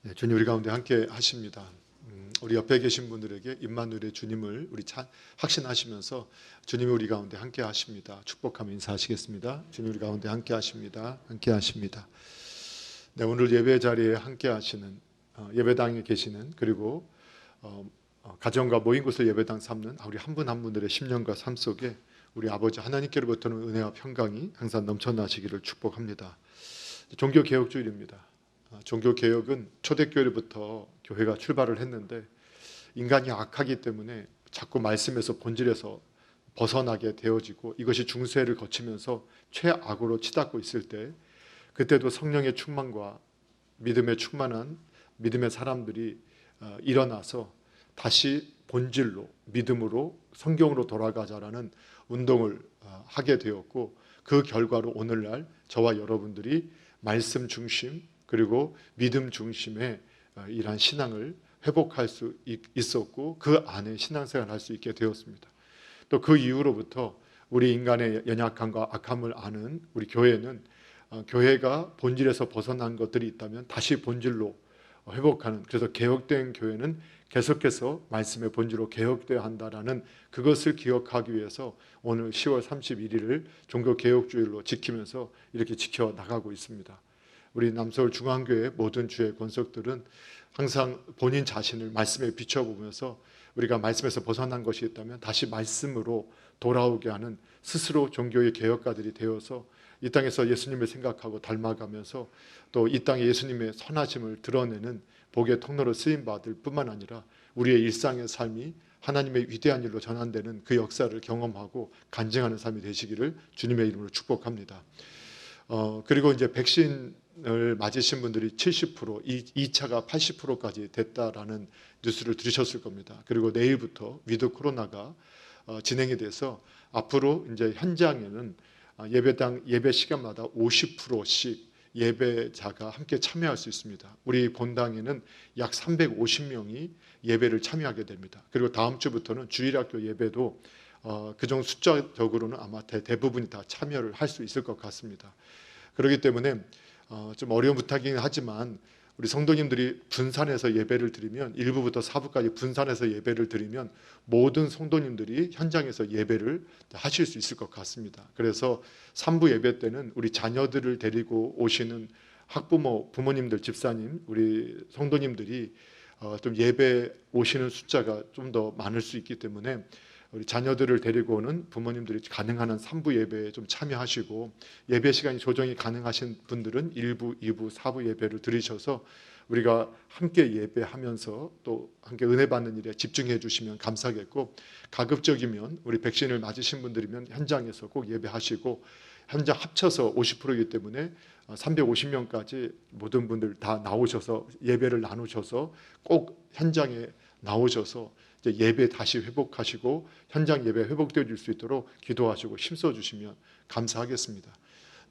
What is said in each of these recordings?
네, 주님 우리 가운데 함께 하십니다. 우리 옆에 계신 분들에게 임마누엘의 주님을 우리 확신하시면서 주님이 우리 가운데 함께 하십니다. 축복하며 인사하시겠습니다. 주님 우리 가운데 함께 하십니다. 함께 하십니다. 네, 오늘 예배 자리에 함께 하시는 예배당에 계시는 그리고 가정과 모인 곳을 예배당 삼는 우리 한 분 한 분들의 심령과 삶 속에 우리 아버지 하나님께로부터는 은혜와 평강이 항상 넘쳐나시기를 축복합니다. 종교개혁주일입니다. 종교개혁은 초대교회로부터 교회가 출발을 했는데 인간이 악하기 때문에 자꾸 말씀에서 본질에서 벗어나게 되어지고 이것이 중세를 거치면서 최악으로 치닫고 있을 때 그때도 성령의 충만과 믿음에 충만한 믿음의 사람들이 일어나서 다시 본질로 믿음으로 성경으로 돌아가자라는 운동을 하게 되었고 그 결과로 오늘날 저와 여러분들이 말씀 중심 그리고 믿음 중심의 이러한 신앙을 회복할 수 있었고 그 안에 신앙생활을 할 수 있게 되었습니다. 또 그 이후로부터 우리 인간의 연약함과 악함을 아는 우리 교회는 교회가 본질에서 벗어난 것들이 있다면 다시 본질로 회복하는, 그래서 개혁된 교회는 계속해서 말씀의 본질로 개혁되어야 한다라는 그것을 기억하기 위해서 오늘 10월 31일을 종교개혁주일로 지키면서 이렇게 지켜나가고 있습니다. 우리 남서울 중앙교회 모든 주의 권속들은 항상 본인 자신을 말씀에 비춰보면서 우리가 말씀에서 벗어난 것이 있다면 다시 말씀으로 돌아오게 하는 스스로 종교의 개혁가들이 되어서 이 땅에서 예수님을 생각하고 닮아가면서 또 이 땅에 예수님의 선하심을 드러내는 복의 통로로 쓰임받을 뿐만 아니라 우리의 일상의 삶이 하나님의 위대한 일로 전환되는 그 역사를 경험하고 간증하는 삶이 되시기를 주님의 이름으로 축복합니다. 그리고 이제 백신을 맞으신 분들이 70%, 2차가 80%까지 됐다라는 뉴스를 들으셨을 겁니다. 그리고 내일부터 위드 코로나가 진행이 돼서 앞으로 이제 현장에는 예배당 예배 시간마다 50%씩 예배자가 함께 참여할 수 있습니다. 우리 본당에는 약 350명이 예배를 참여하게 됩니다. 그리고 다음 주부터는 주일학교 예배도 그 정도 숫자적으로는 아마 대부분이 다 참여를 할 수 있을 것 같습니다. 그렇기 때문에 좀 어려운 부탁이긴 하지만 우리 성도님들이 분산해서 예배를 드리면 1부부터 4부까지 분산해서 예배를 드리면 모든 성도님들이 현장에서 예배를 하실 수 있을 것 같습니다. 그래서 3부 예배 때는 우리 자녀들을 데리고 오시는 학부모, 부모님들, 집사님, 우리 성도님들이 좀 예배 오시는 숫자가 좀 더 많을 수 있기 때문에 우리 자녀들을 데리고 오는 부모님들이 가능한 한 3부 예배에 좀 참여하시고 예배 시간이 조정이 가능하신 분들은 1부, 2부, 4부 예배를 들으셔서 우리가 함께 예배하면서 또 함께 은혜 받는 일에 집중해 주시면 감사하겠고 가급적이면 우리 백신을 맞으신 분들이면 현장에서 꼭 예배하시고 현장 합쳐서 50%이기 때문에 350명까지 모든 분들 다 나오셔서 예배를 나누셔서 꼭 현장에 나오셔서 예배 다시 회복하시고 현장 예배 회복되어질 수 있도록 기도하시고 힘써 주시면 감사하겠습니다.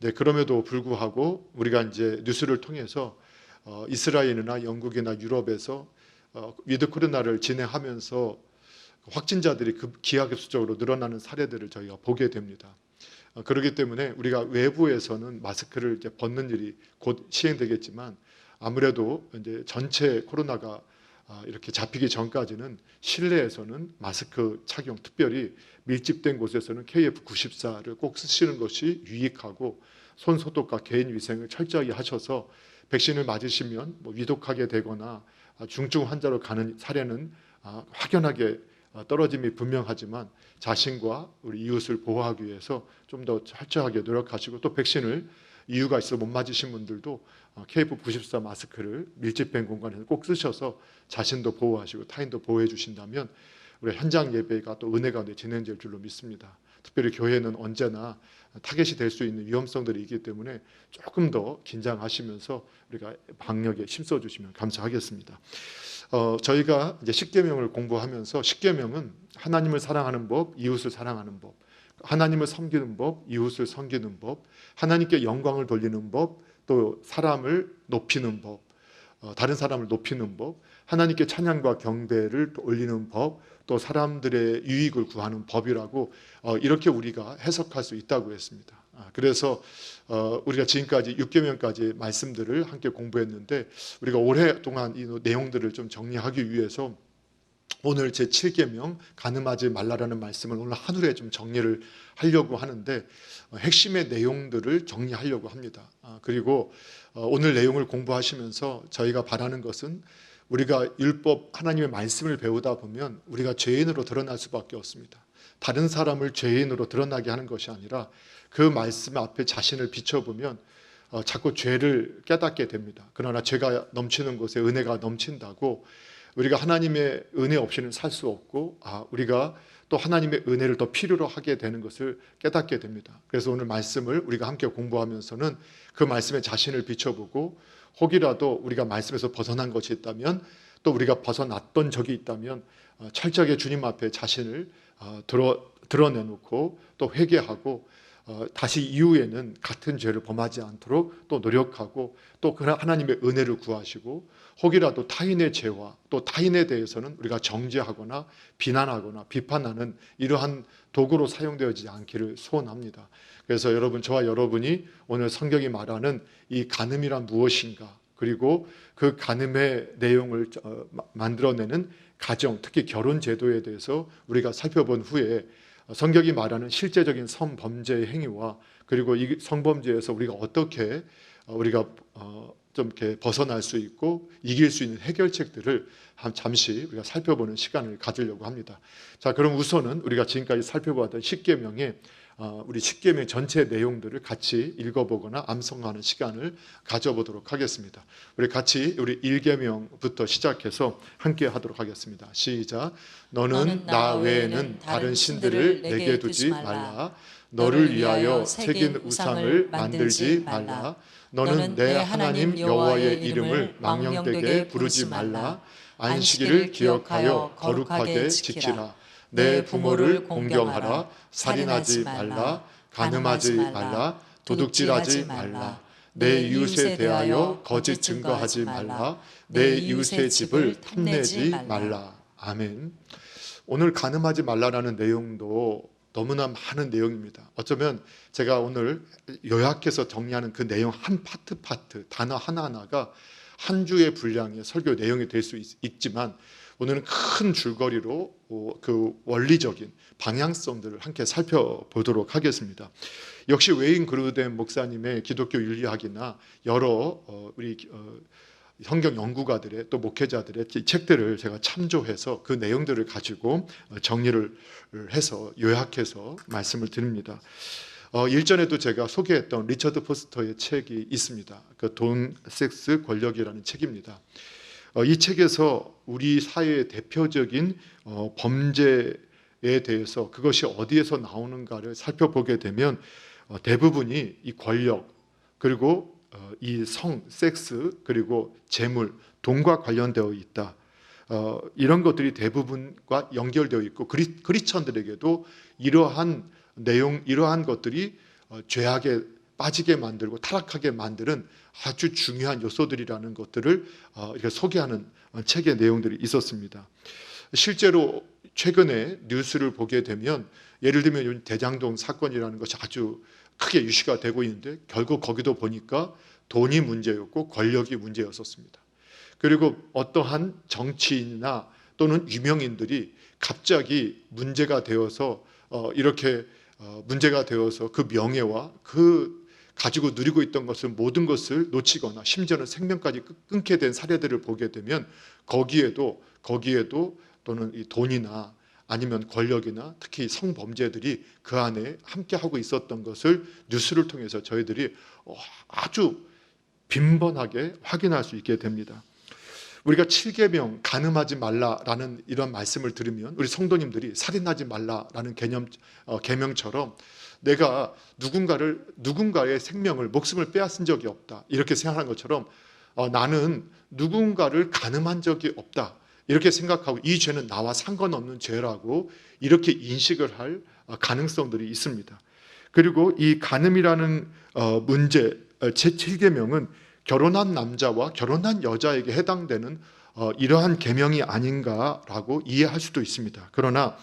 네, 그럼에도 불구하고 우리가 이제 뉴스를 통해서 이스라엘이나 영국이나 유럽에서 위드 코로나를 진행하면서 확진자들이 기하급수적으로 늘어나는 사례들을 저희가 보게 됩니다. 그렇기 때문에 우리가 외부에서는 마스크를 이제 벗는 일이 곧 시행되겠지만 아무래도 이제 전체 코로나가 이렇게 잡히기 전까지는 실내에서는 마스크 착용, 특별히 밀집된 곳에서는 KF94를 꼭 쓰시는 것이 유익하고 손 소독과 개인 위생을 철저히 하셔서 백신을 맞으시면 위독하게 되거나 중증 환자로 가는 사례는 확연하게 떨어짐이 분명하지만 자신과 우리 이웃을 보호하기 위해서 좀 더 철저하게 노력하시고 또 백신을 이유가 있어 못 맞으신 분들도 KF94 마스크를 밀집된 공간에서 꼭 쓰셔서 자신도 보호하시고 타인도 보호해 주신다면 우리 현장 예배가 또 은혜 가운데 진행될 줄로 믿습니다. 특별히 교회는 언제나 타겟이 될 수 있는 위험성들이 있기 때문에 조금 더 긴장하시면서 우리가 방역에 힘써 주시면 감사하겠습니다. 저희가 이제 십계명을 공부하면서 십계명은 하나님을 사랑하는 법, 이웃을 사랑하는 법, 하나님을 섬기는 법, 이웃을 섬기는 법, 하나님께 영광을 돌리는 법, 또 사람을 높이는 법, 다른 사람을 높이는 법, 하나님께 찬양과 경배를 올리는 법, 또 사람들의 유익을 구하는 법이라고 이렇게 우리가 해석할 수 있다고 했습니다. 그래서 우리가 지금까지 6계명까지 말씀들을 함께 공부했는데 우리가 오랫동안 이 내용들을 좀 정리하기 위해서 오늘 제 7계명 간음하지 말라라는 말씀을 오늘 하늘에 좀 정리를 하려고 하는데 핵심의 내용들을 정리하려고 합니다. 그리고 오늘 내용을 공부하시면서 저희가 바라는 것은 우리가 율법 하나님의 말씀을 배우다 보면 우리가 죄인으로 드러날 수밖에 없습니다. 다른 사람을 죄인으로 드러나게 하는 것이 아니라 그 말씀 앞에 자신을 비춰보면 자꾸 죄를 깨닫게 됩니다. 그러나 죄가 넘치는 곳에 은혜가 넘친다고 우리가 하나님의 은혜 없이는 살 수 없고 우리가 또 하나님의 은혜를 더 필요로 하게 되는 것을 깨닫게 됩니다. 그래서 오늘 말씀을 우리가 함께 공부하면서는 그 말씀에 자신을 비춰보고 혹이라도 우리가 말씀에서 벗어난 것이 있다면 또 우리가 벗어났던 적이 있다면 철저하게 주님 앞에 자신을 드러내놓고 또 회개하고 다시 이후에는 같은 죄를 범하지 않도록 또 노력하고 또 하나님의 은혜를 구하시고 혹이라도 타인의 죄와 또 타인에 대해서는 우리가 정죄하거나 비난하거나 비판하는 이러한 도구로 사용되지 않기를 소원합니다. 그래서 여러분, 저와 여러분이 오늘 성경이 말하는 이 간음이란 무엇인가, 그리고 그 간음의 내용을 만들어내는 가정, 특히 결혼 제도에 대해서 우리가 살펴본 후에 성경이 말하는 실제적인 성범죄의 행위와 그리고 이 성범죄에서 우리가 어떻게 좀 이렇게 벗어날 수 있고 이길 수 있는 해결책들을 잠시 우리가 살펴보는 시간을 가지려고 합니다. 자, 그럼 우선은 우리가 지금까지 살펴보았던 10계명의 우리 10계명 전체 내용들을 같이 읽어보거나 암송하는 시간을 가져보도록 하겠습니다. 우리 같이 우리 1계명부터 시작해서 함께 하도록 하겠습니다. 시작. 너는 나 외에는 다른 신들을 내게 두지 말라. 너를 위하여 새긴 우상을 만들지 말라. 너는 내 하나님 여호와의 이름을 망령되게 부르지 말라. 안식일을 기억하여 거룩하게 지키라. 내 부모를 공경하라. 살인하지 말라. 간음하지 말라. 도둑질하지 말라. 내 이웃에 대하여 거짓 증거하지 말라. 내 이웃의 집을 탐내지 말라. 아멘. 오늘 간음하지 말라라는 내용도 너무나 많은 내용입니다. 어쩌면 제가 오늘 요약해서 정리하는 그 내용 한 파트 단어 하나하나가 한 주의 분량의 설교 내용이 될 수 있지만 오늘은 큰 줄거리로 그 원리적인 방향성들을 함께 살펴보도록 하겠습니다. 역시 웨인 그루덴 목사님의 기독교 윤리학이나 여러 우리 성경 연구가들의 또 목회자들의 책들을 제가 참조해서 그 내용들을 가지고 정리를 해서 요약해서 말씀을 드립니다. 일전에도 제가 소개했던 리처드 포스터의 책이 있습니다. 그 돈, 섹스, 권력이라는 책입니다. 이 책에서 우리 사회의 대표적인 범죄에 대해서 그것이 어디에서 나오는가를 살펴보게 되면 대부분이 이 권력 그리고 이 성, 섹스 그리고 재물, 돈과 관련되어 있다. 이런 것들이 대부분과 연결되어 있고 크리스천들에게도 이러한 내용, 이러한 것들이 죄악에 빠지게 만들고 타락하게 만드는 아주 중요한 요소들이라는 것들을 이렇게 소개하는 책의 내용들이 있었습니다. 실제로 최근에 뉴스를 보게 되면 예를 들면 대장동 사건이라는 것이 아주 크게 이슈가 되고 있는데 결국 거기도 보니까 돈이 문제였고 권력이 문제였었습니다. 그리고 어떠한 정치인이나 또는 유명인들이 갑자기 문제가 되어서 문제가 되어서 그 명예와 그 가지고 누리고 있던 것을 모든 것을 놓치거나 심지어는 생명까지 끊게 된 사례들을 보게 되면 거기에도 또는 이 돈이나 아니면 권력이나 특히 성범죄들이 그 안에 함께하고 있었던 것을 뉴스를 통해서 저희들이 아주 빈번하게 확인할 수 있게 됩니다. 우리가 7계명 간음하지 말라라는 이런 말씀을 들으면 우리 성도님들이 살인하지 말라라는 계명처럼 내가 누군가의 생명을 목숨을 빼앗은 적이 없다 이렇게 생각하는 것처럼 나는 누군가를 간음한 적이 없다 이렇게 생각하고 이 죄는 나와 상관없는 죄라고 이렇게 인식을 할 가능성들이 있습니다. 그리고 이 간음이라는 문제 제7계명은 결혼한 남자와 결혼한 여자에게 해당되는 이러한 계명이 아닌가라고 이해할 수도 있습니다. 그러나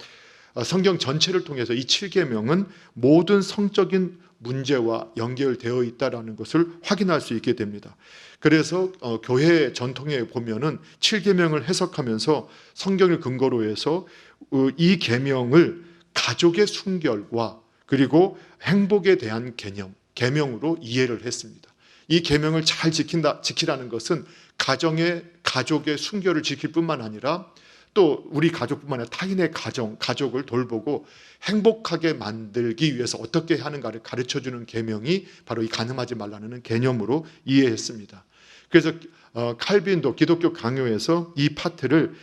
성경 전체를 통해서 이 7계명은 모든 성적인 문제와 연결되어 있다라는 것을 확인할 수 있게 됩니다. 그래서 교회 전통에 보면은 7계명을 해석하면서 성경을 근거로 해서 이 계명을 가족의 순결과 그리고 행복에 대한 계명으로 이해를 했습니다. 이 계명을 잘 지키라는 것은 가족의 순결을 지킬 뿐만 아니라 또 우리 가족뿐만 아니라 타인의 가족을 돌보고 행복하게 만들기 위해서 어떻게 하는가를 가르쳐주는 계명이 바로 이 간음하지 말라는 개념으로 이해했습니다. 그래서 칼빈도 기독교 강요에서 이 파트를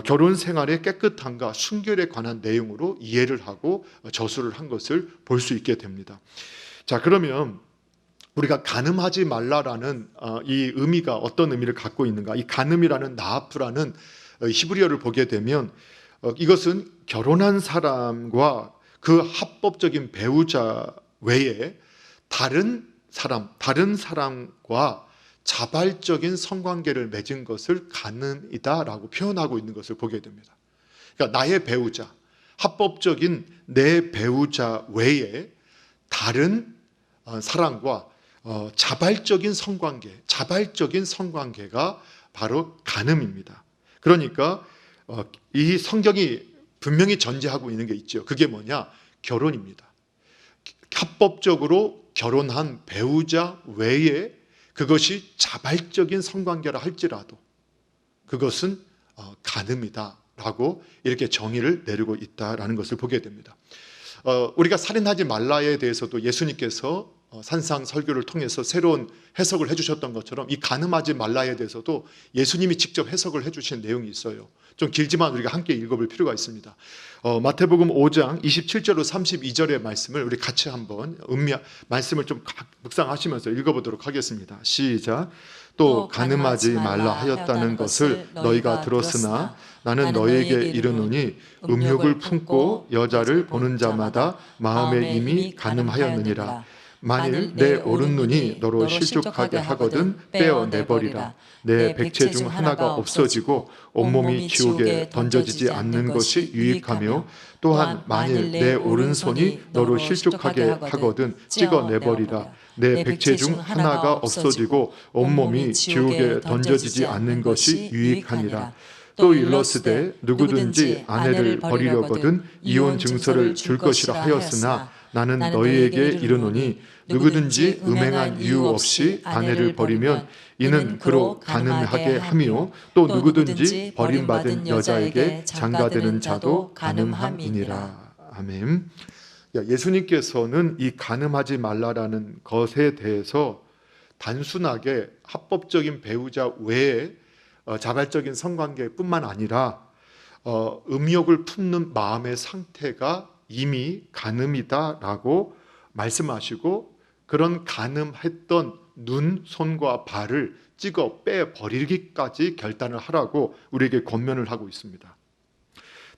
결혼 생활의 깨끗함과 순결에 관한 내용으로 이해를 하고 저술을 한 것을 볼 수 있게 됩니다. 자, 그러면 우리가 간음하지 말라라는 이 의미가 어떤 의미를 갖고 있는가? 이 간음이라는 나하프라는 히브리어를 보게 되면 이것은 결혼한 사람과 그 합법적인 배우자 외에 다른 사람과 자발적인 성관계를 맺은 것을 간음이다라고 표현하고 있는 것을 보게 됩니다. 그러니까 나의 배우자, 합법적인 내 배우자 외에 다른 사람과 자발적인 성관계가 바로 간음입니다. 그러니까 이 성경이 분명히 전제하고 있는 게 있죠. 그게 뭐냐? 결혼입니다. 합법적으로 결혼한 배우자 외에 그것이 자발적인 성관계라 할지라도 그것은 간음이다라고 이렇게 정의를 내리고 있다라는 것을 보게 됩니다. 우리가 살인하지 말라에 대해서도 예수님께서 산상 설교를 통해서 새로운 해석을 해주셨던 것처럼 이 간음하지 말라에 대해서도 예수님이 직접 해석을 해주신 내용이 있어요. 좀 길지만 우리가 함께 읽어볼 필요가 있습니다. 마태복음 5장 27절로 32절의 말씀을 우리 같이 한번 말씀을 좀 묵상하시면서 읽어보도록 하겠습니다. 시작. 또 간음하지 말라 하였다는 것을 너희가 들었으나 나는 너희에게 이르노니 음욕을 품고 여자를 보는 자마다 마음에 이미 간음하였느니라. 만일 내 오른눈이 너로 실족하게 하거든 빼어내버리라. 내 백체 중 하나가 없어지고 온몸이 지옥에 던져지지 않는 것이 유익하며 또한 만일 내 오른손이 너로 실족하게 하거든 찍어내버리라. 내 백체 중 하나가 없어지고 온몸이 지옥에 던져지지 않는 것이 유익하니라. 또 일러스되 누구든지 아내를 버리려거든 이혼 증서를 줄 것이라 하였으나 나는 너희에게 이르노니 누구든지 음행한 이유 없이 아내를 버리면 이는 그로 간음하게 하며 또 누구든지 버림받은 여자에게 장가드는 자도 간음함이니라. 아멘. 예수님께서는 이 간음하지 말라라는 것에 대해서 단순하게 합법적인 배우자 외에 자발적인 성관계뿐만 아니라 음욕을 품는 마음의 상태가 이미 간음이다라고 말씀하시고 그런 간음했던 눈, 손과 발을 찍어 빼버리기까지 결단을 하라고 우리에게 권면을 하고 있습니다.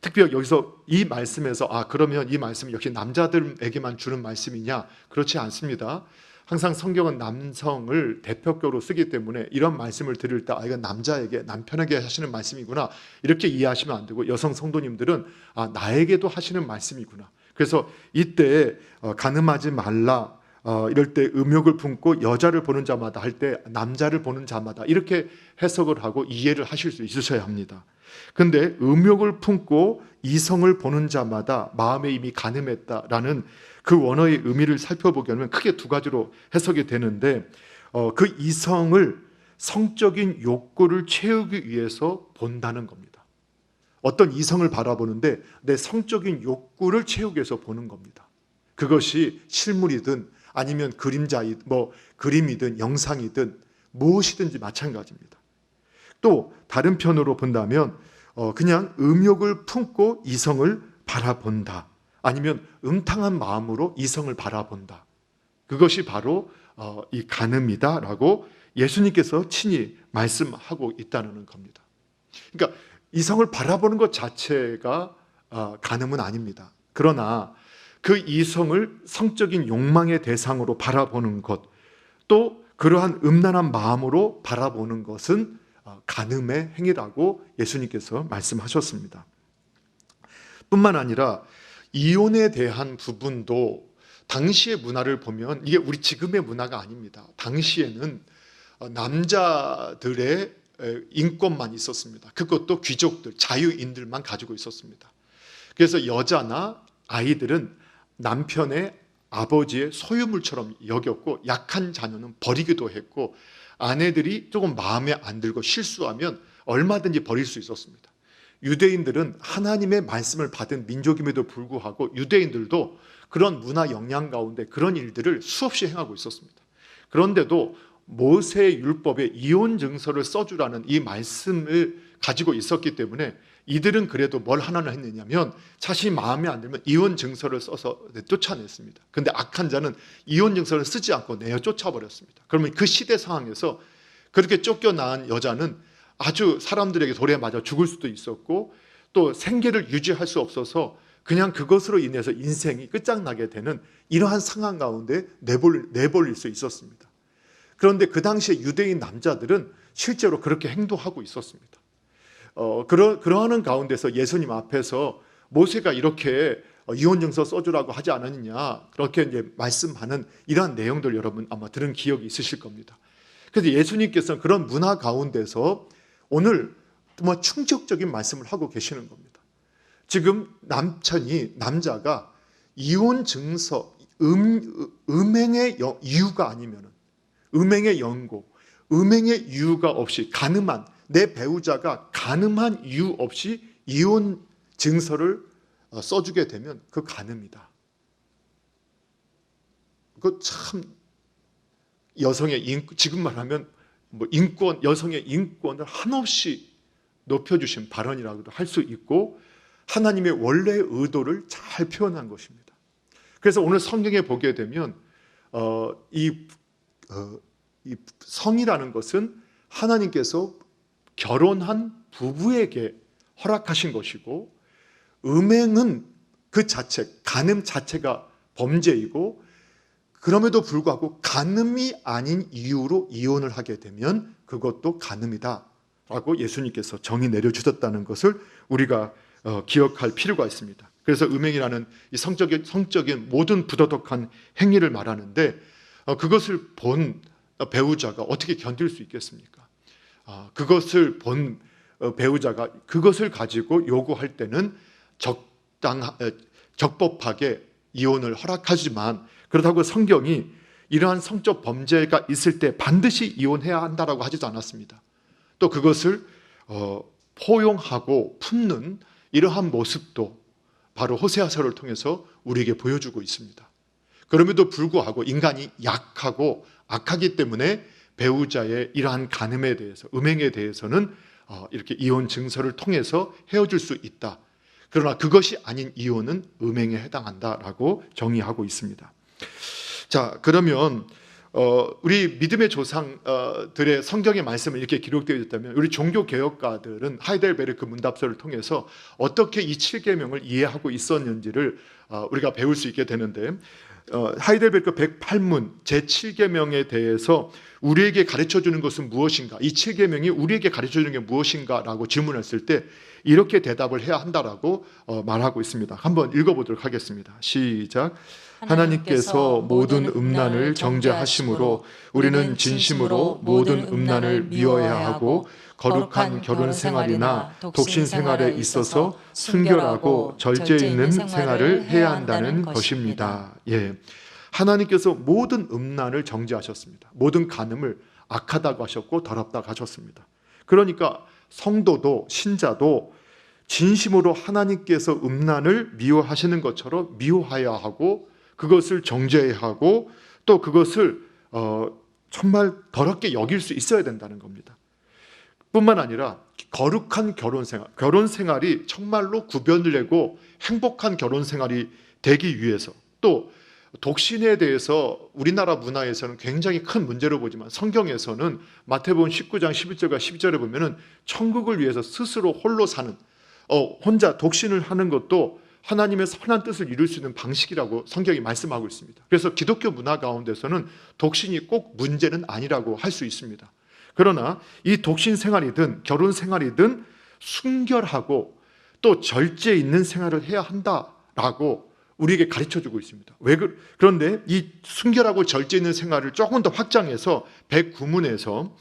특별히 여기서 이 말씀에서 그러면 이 말씀은 역시 남자들에게만 주는 말씀이냐? 그렇지 않습니다. 항상 성경은 남성을 대표격으로 쓰기 때문에 이런 말씀을 들을 때 이건 남편에게 하시는 말씀이구나 이렇게 이해하시면 안 되고 여성 성도님들은 나에게도 하시는 말씀이구나. 그래서 이때 간음하지 말라 이럴 때 음욕을 품고 여자를 보는 자마다 할 때 남자를 보는 자마다 이렇게 해석을 하고 이해를 하실 수 있으셔야 합니다. 근데 음욕을 품고 이성을 보는 자마다 마음에 이미 간음했다라는 그 원어의 의미를 살펴보게 하면 크게 두 가지로 해석이 되는데 그 이성을 성적인 욕구를 채우기 위해서 본다는 겁니다. 어떤 이성을 바라보는데 내 성적인 욕구를 채우기 위해서 보는 겁니다. 그것이 실물이든 아니면 그림이든 영상이든 무엇이든지 마찬가지입니다. 또 다른 편으로 본다면 그냥 음욕을 품고 이성을 바라본다. 아니면 음탕한 마음으로 이성을 바라본다. 그것이 바로 이 간음이다라고 예수님께서 친히 말씀하고 있다는 겁니다. 그러니까 이성을 바라보는 것 자체가 간음은 아닙니다. 그러나 그 이성을 성적인 욕망의 대상으로 바라보는 것, 또 그러한 음란한 마음으로 바라보는 것은 간음의 행위라고 예수님께서 말씀하셨습니다. 뿐만 아니라 이혼에 대한 부분도 당시의 문화를 보면 이게 우리 지금의 문화가 아닙니다. 당시에는 남자들의 인권만 있었습니다. 그것도 귀족들, 자유인들만 가지고 있었습니다. 그래서 여자나 아이들은 남편의 아버지의 소유물처럼 여겼고, 약한 자녀는 버리기도 했고, 아내들이 조금 마음에 안 들고 실수하면 얼마든지 버릴 수 있었습니다. 유대인들은 하나님의 말씀을 받은 민족임에도 불구하고 유대인들도 그런 문화 영향 가운데 그런 일들을 수없이 행하고 있었습니다. 그런데도 모세의 율법에 이혼 증서를 써주라는 이 말씀을 가지고 있었기 때문에 이들은 그래도 뭘 하나는 했느냐면 자신이 마음에 안 들면 이혼 증서를 써서 쫓아냈습니다. 그런데 악한 자는 이혼 증서를 쓰지 않고 내어 쫓아버렸습니다. 그러면 그 시대 상황에서 그렇게 쫓겨난 여자는 아주 사람들에게 돌에 맞아 죽을 수도 있었고, 또 생계를 유지할 수 없어서 그냥 그것으로 인해서 인생이 끝장나게 되는 이러한 상황 가운데 내버릴 수 있었습니다. 그런데 그 당시에 유대인 남자들은 실제로 그렇게 행동하고 있었습니다. 그러하는 가운데서 예수님 앞에서 모세가 이렇게 이혼증서 써주라고 하지 않았느냐, 그렇게 이제 말씀하는 이러한 내용들 여러분 아마 들은 기억이 있으실 겁니다. 그래서 예수님께서는 그런 문화 가운데서 오늘 정말 충격적인 말씀을 하고 계시는 겁니다. 지금 남자가 이혼증서, 음행의 이유가 아니면, 음행의 연고, 음행의 이유가 없이 가늠한, 내 배우자가 가늠한 이유 없이 이혼 증서를 써주게 되면 그 가늠이다. 그 참 여성의 지금 말하면 인권, 여성의 인권을 한없이 높여주신 발언이라고도 할 수 있고, 하나님의 원래의 의도를 잘 표현한 것입니다. 그래서 오늘 성경에 보게 되면 이 성이라는 것은 하나님께서 결혼한 부부에게 허락하신 것이고, 음행은 그 자체, 간음 자체가 범죄이고, 그럼에도 불구하고 간음이 아닌 이유로 이혼을 하게 되면 그것도 간음이다 라고 예수님께서 정의 내려주셨다는 것을 우리가 기억할 필요가 있습니다. 그래서 음행이라는 이 성적인 모든 부도덕한 행위를 말하는데, 그것을 본 배우자가 어떻게 견딜 수 있겠습니까? 그것을 본 배우자가 그것을 가지고 요구할 때는 적법하게 이혼을 허락하지만, 그렇다고 성경이 이러한 성적 범죄가 있을 때 반드시 이혼해야 한다라고 하지도 않았습니다. 또 그것을 포용하고 품는 이러한 모습도 바로 호세아서를 통해서 우리에게 보여주고 있습니다. 그럼에도 불구하고 인간이 약하고 악하기 때문에 배우자의 이러한 간음에 대해서, 음행에 대해서는 이렇게 이혼 증서를 통해서 헤어질 수 있다. 그러나 그것이 아닌 이혼은 음행에 해당한다라고 정의하고 있습니다. 자, 그러면 우리 믿음의 조상들의 성경의 말씀을 이렇게 기록되어 있다면, 우리 종교개혁가들은 하이델베르크 문답서를 통해서 어떻게 이 7계명을 이해하고 있었는지를 우리가 배울 수 있게 되는데, 하이델베르크 108문 제7계명에 대해서 우리에게 가르쳐주는 것은 무엇인가, 이 7계명이 우리에게 가르쳐주는 게 무엇인가 라고 질문했을 때 이렇게 대답을 해야 한다라고 말하고 있습니다. 한번 읽어보도록 하겠습니다. 시작. 하나님께서 모든 음란을 정죄하심으로 우리는 진심으로 모든 음란을 미워해야 하고, 거룩한 결혼 생활이나 독신 생활에 있어서 순결하고 절제 있는 생활을 해야 한다는 것입니다. 예, 하나님께서 모든 음란을 정죄하셨습니다. 모든 간음을 악하다고 하셨고 더럽다고 하셨습니다. 그러니까 성도도, 신자도 진심으로 하나님께서 음란을 미워하시는 것처럼 미워해야 하고, 그것을 정죄해야 하고, 또 그것을 정말 더럽게 여길 수 있어야 된다는 겁니다. 뿐만 아니라 거룩한 결혼 생활이 정말로 구별을 내고 행복한 결혼 생활이 되기 위해서, 또 독신에 대해서 우리나라 문화에서는 굉장히 큰 문제로 보지만 성경에서는 마태복음 19장 11절과 12절에 보면은 천국을 위해서 스스로 홀로 사는, 혼자 독신을 하는 것도 하나님의 선한 뜻을 이룰 수 있는 방식이라고 성경이 말씀하고 있습니다. 그래서 기독교 문화 가운데서는 독신이 꼭 문제는 아니라고 할 수 있습니다. 그러나 이 독신 생활이든 결혼 생활이든 순결하고 또 절제 있는 생활을 해야 한다라고 우리에게 가르쳐주고 있습니다. 그런데 이 순결하고 절제 있는 생활을 조금 더 확장해서 109문에서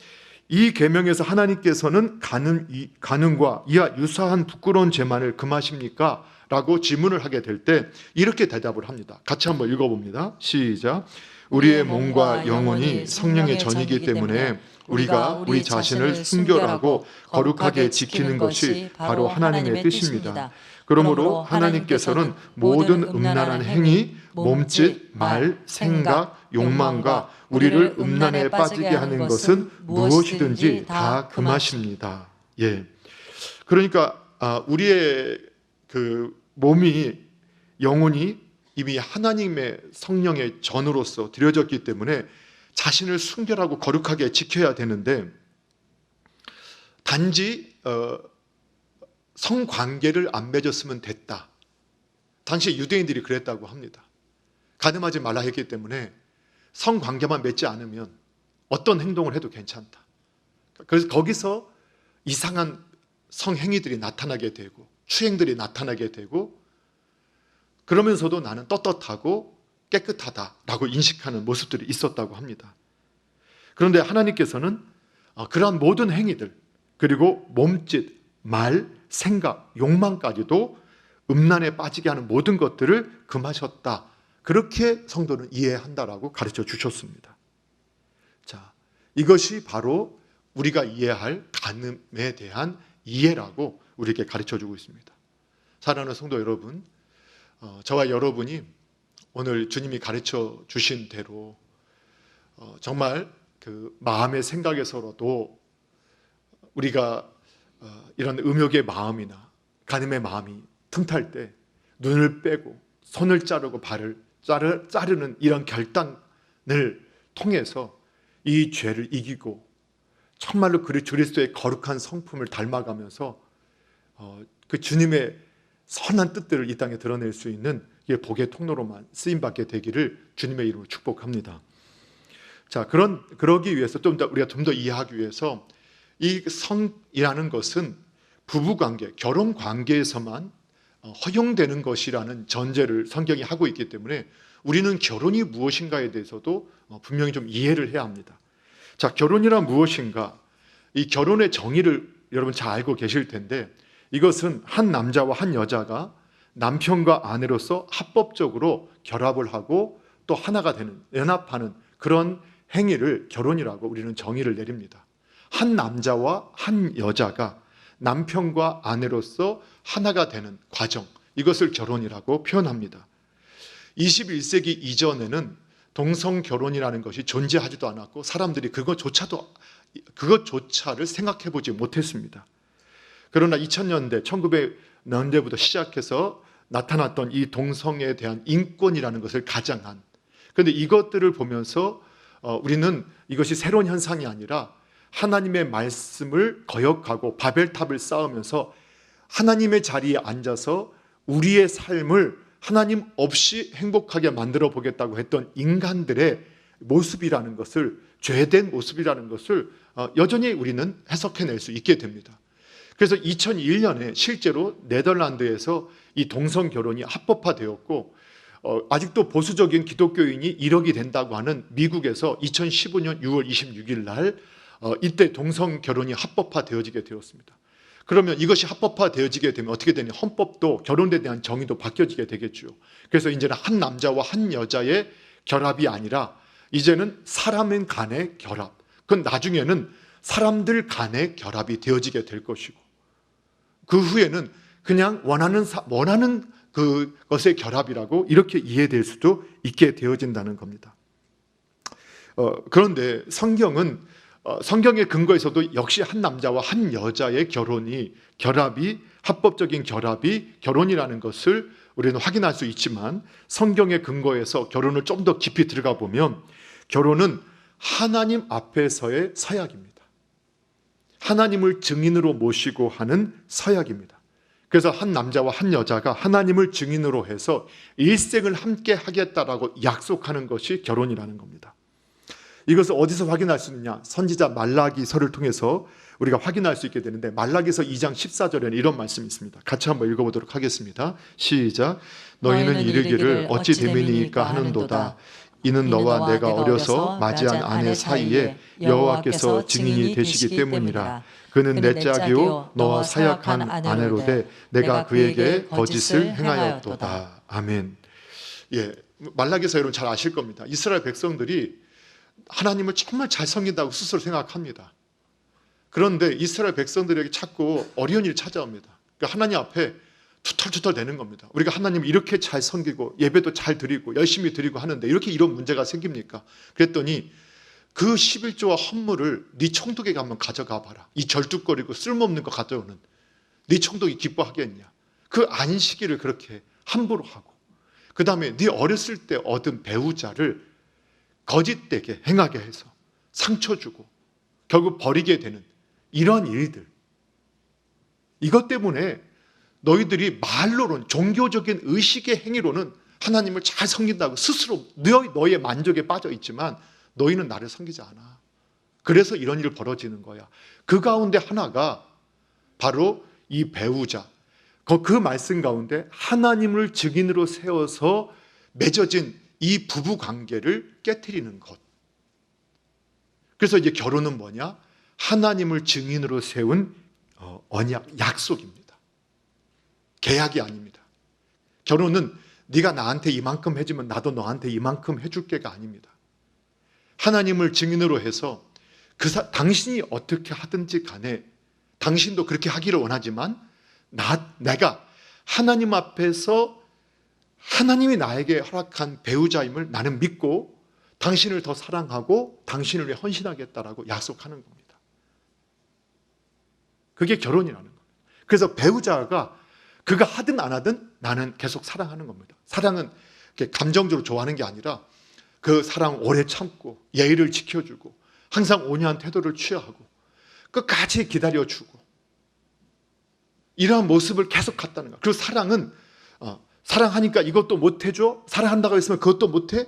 이 계명에서 하나님께서는 간음과 이와 유사한 부끄러운 죄만을 금하십니까? 라고 질문을 하게 될 때 이렇게 대답을 합니다. 같이 한번 읽어봅니다. 시작. 우리의 몸과 영혼이 성령의 전이기 때문에 우리가 우리 자신을 순결하고 거룩하게 지키는 것이 바로 하나님의 뜻입니다. 그러므로 하나님께서는 모든 음란한 행위, 몸짓, 말, 생각, 욕망과 우리를 음란에 빠지게 하는 것은 무엇이든지 다 금하십니다. 예. 그러니까 우리의 그 몸이, 영혼이 이미 하나님의 성령의 전으로서 드려졌기 때문에 자신을 순결하고 거룩하게 지켜야 되는데, 단지 성관계를 안 맺었으면 됐다. 당시 유대인들이 그랬다고 합니다. 간음하지 말라 했기 때문에 성관계만 맺지 않으면 어떤 행동을 해도 괜찮다. 그래서 거기서 이상한 성행위들이 나타나게 되고 추행들이 나타나게 되고, 그러면서도 나는 떳떳하고 깨끗하다라고 인식하는 모습들이 있었다고 합니다. 그런데 하나님께서는 그러한 모든 행위들, 그리고 몸짓, 말, 생각, 욕망까지도 음란에 빠지게 하는 모든 것들을 금하셨다. 그렇게 성도는 이해한다라고 가르쳐 주셨습니다. 자, 이것이 바로 우리가 이해할 간음에 대한 이해라고 우리에게 가르쳐 주고 있습니다. 사랑하는 성도 여러분, 저와 여러분이 오늘 주님이 가르쳐 주신 대로 정말 그 마음의 생각에서라도 우리가 이런 음욕의 마음이나 간음의 마음이 틈탈 때 눈을 빼고 손을 자르고 발을 자르는 이런 결단을 통해서 이 죄를 이기고 정말로 그리스도의 거룩한 성품을 닮아가면서 그 주님의 선한 뜻들을 이 땅에 드러낼 수 있는 복의 통로로만 쓰임받게 되기를 주님의 이름으로 축복합니다. 자, 그러기 위해서 우리가 좀 더 이해하기 위해서 이 성이라는 것은 부부관계, 결혼관계에서만 허용되는 것이라는 전제를 성경이 하고 있기 때문에 우리는 결혼이 무엇인가에 대해서도 분명히 좀 이해를 해야 합니다. 자, 결혼이란 무엇인가? 이 결혼의 정의를 여러분 잘 알고 계실 텐데, 이것은 한 남자와 한 여자가 남편과 아내로서 합법적으로 결합을 하고 또 하나가 되는, 연합하는 그런 행위를 결혼이라고 우리는 정의를 내립니다. 한 남자와 한 여자가 남편과 아내로서 하나가 되는 과정, 이것을 결혼이라고 표현합니다. 21세기 이전에는 동성 결혼이라는 것이 존재하지도 않았고 사람들이 그것조차를 생각해 보지 못했습니다. 그러나 2000년대, 1900년대부터 시작해서 나타났던 이 동성애에 대한 인권이라는 것을 가장한, 그런데 이것들을 보면서 우리는 이것이 새로운 현상이 아니라 하나님의 말씀을 거역하고 바벨탑을 쌓으면서 하나님의 자리에 앉아서 우리의 삶을 하나님 없이 행복하게 만들어 보겠다고 했던 인간들의 모습이라는 것을, 죄된 모습이라는 것을 여전히 우리는 해석해낼 수 있게 됩니다. 그래서 2001년에 실제로 네덜란드에서 이 동성 결혼이 합법화되었고, 아직도 보수적인 기독교인이 1억이 된다고 하는 미국에서 2015년 6월 26일 날 이때 동성 결혼이 합법화되어지게 되었습니다. 그러면 이것이 합법화되어지게 되면 어떻게 되냐? 헌법도 결혼에 대한 정의도 바뀌어지게 되겠죠. 그래서 이제는 한 남자와 한 여자의 결합이 아니라 이제는 사람 간의 결합, 그건 나중에는 사람들 간의 결합이 되어지게 될 것이고, 그 후에는 그냥 원하는 그것의 결합이라고 이렇게 이해될 수도 있게 되어진다는 겁니다. 그런데 성경의 근거에서도 역시 한 남자와 한 여자의 결합이 합법적인 결합이 결혼이라는 것을 우리는 확인할 수 있지만, 성경의 근거에서 결혼을 좀 더 깊이 들어가 보면 결혼은 하나님 앞에서의 서약입니다. 하나님을 증인으로 모시고 하는 서약입니다. 그래서 한 남자와 한 여자가 하나님을 증인으로 해서 일생을 함께 하겠다라고 약속하는 것이 결혼이라는 겁니다. 이것을 어디서 확인할 수 있느냐? 선지자 말라기서를 통해서 우리가 확인할 수 있게 되는데, 말라기서 2장 14절에는 이런 말씀이 있습니다. 같이 한번 읽어보도록 하겠습니다. 시작. 너희는 이르기를 어찌 됨이니까 하는도다. 이는 너와 내가 어려서 맞이한 아내 사이에 여호와께서 증인이 되시기 때문이라. 그는 내 짝이요 너와 사약한 아내로되 내가 그에게 거짓을 행하였도다. 아멘. 예, 말라기서 여러분 잘 아실 겁니다. 이스라엘 백성들이 하나님을 정말 잘 섬긴다고 스스로 생각합니다. 그런데 이스라엘 백성들에게 자꾸 어려운 일이 찾아옵니다. 그러니까 하나님 앞에 투털투털 대는 겁니다. 우리가 하나님을 이렇게 잘 섬기고 예배도 잘 드리고 열심히 드리고 하는데 이렇게 이런 문제가 생깁니까? 그랬더니 그 11조와 헌물을 네 총독에게 한번 가져가 봐라. 이 절뚝거리고 쓸모없는 거 가져오는 네 총독이 기뻐하겠냐? 그 안식일을 그렇게 함부로 하고, 그 다음에 네 어렸을 때 얻은 배우자를 거짓되게 행하게 해서 상처 주고 결국 버리게 되는 이런 일들, 이것 때문에 너희들이 말로는, 종교적인 의식의 행위로는 하나님을 잘 섬긴다고 스스로 너의 만족에 빠져 있지만 너희는 나를 섬기지 않아. 그래서 이런 일이 벌어지는 거야. 그 가운데 하나가 바로 이 배우자, 그 말씀 가운데 하나님을 증인으로 세워서 맺어진 이 부부 관계를 깨트리는 것. 그래서 이제 결혼은 뭐냐? 하나님을 증인으로 세운 언약, 약속입니다. 계약이 아닙니다. 결혼은 네가 나한테 이만큼 해주면 나도 너한테 이만큼 해줄게가 아닙니다. 하나님을 증인으로 해서 당신이 어떻게 하든지 간에 당신도 그렇게 하기를 원하지만 내가 하나님 앞에서 하나님이 나에게 허락한 배우자임을 나는 믿고 당신을 더 사랑하고 당신을 위해 헌신하겠다라고 약속하는 겁니다. 그게 결혼이라는 겁니다. 그래서 배우자가 그가 하든 안 하든 나는 계속 사랑하는 겁니다. 사랑은 감정적으로 좋아하는 게 아니라 그 사랑 오래 참고 예의를 지켜주고 항상 온유한 태도를 취하고 끝까지 기다려주고 이러한 모습을 계속 갖다는 거예요. 그리고 사랑은 사랑하니까 이것도 못해줘? 사랑한다고 했으면 그것도 못해?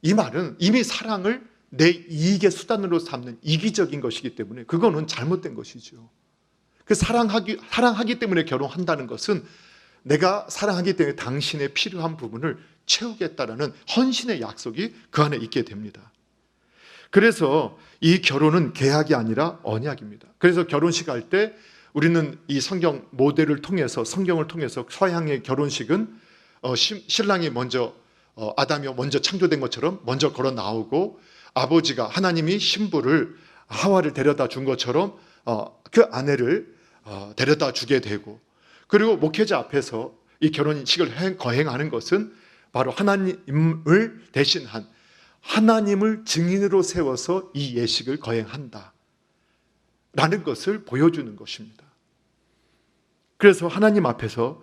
이 말은 이미 사랑을 내 이익의 수단으로 삼는 이기적인 것이기 때문에 그거는 잘못된 것이죠. 그 사랑하기 때문에 결혼한다는 것은 내가 사랑하기 때문에 당신의 필요한 부분을 채우겠다라는 헌신의 약속이 그 안에 있게 됩니다. 그래서 이 결혼은 계약이 아니라 언약입니다. 그래서 결혼식 할 때 우리는 이 성경 모델을 통해서, 성경을 통해서 서양의 결혼식은 신랑이 먼저 아담이 먼저 창조된 것처럼 먼저 걸어 나오고, 아버지가 하나님이 신부를 하와를 데려다 준 것처럼 그 아내를 데려다 주게 되고, 그리고 목회자 앞에서 이 결혼식을 거행하는 것은 바로 하나님을 대신한 하나님을 증인으로 세워서 이 예식을 거행한다 라는 것을 보여주는 것입니다. 그래서 하나님 앞에서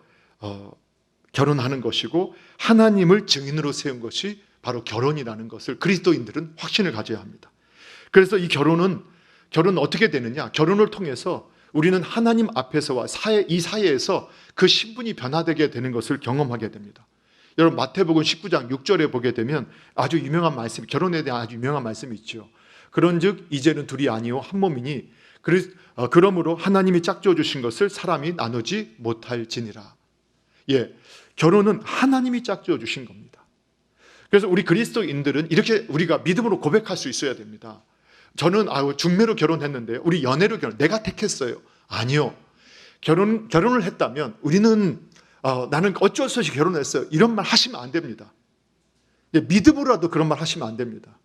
결혼하는 것이고 하나님을 증인으로 세운 것이 바로 결혼이라는 것을 그리스도인들은 확신을 가져야 합니다. 그래서 이 결혼은 어떻게 되느냐? 결혼을 통해서 우리는 하나님 앞에서와 이 사회에서 그 신분이 변화되게 되는 것을 경험하게 됩니다. 여러분 마태복음 19장 6절에 보게 되면 아주 유명한 말씀, 결혼에 대한 아주 유명한 말씀이 있죠. 그런즉 이제는 둘이 아니요 한 몸이니 그러므로 하나님이 짝지어 주신 것을 사람이 나누지 못할지니라. 예, 결혼은 하나님이 짝지어 주신 겁니다. 그래서 우리 그리스도인들은 이렇게 우리가 믿음으로 고백할 수 있어야 됩니다. 저는 중매로 결혼했는데 우리 연애로 내가 택했어요. 아니요. 결혼을 했다면 우리는 나는 어쩔 수 없이 결혼했어요. 이런 말 하시면 안 됩니다. 믿음으로라도 그런 말 하시면 안 됩니다.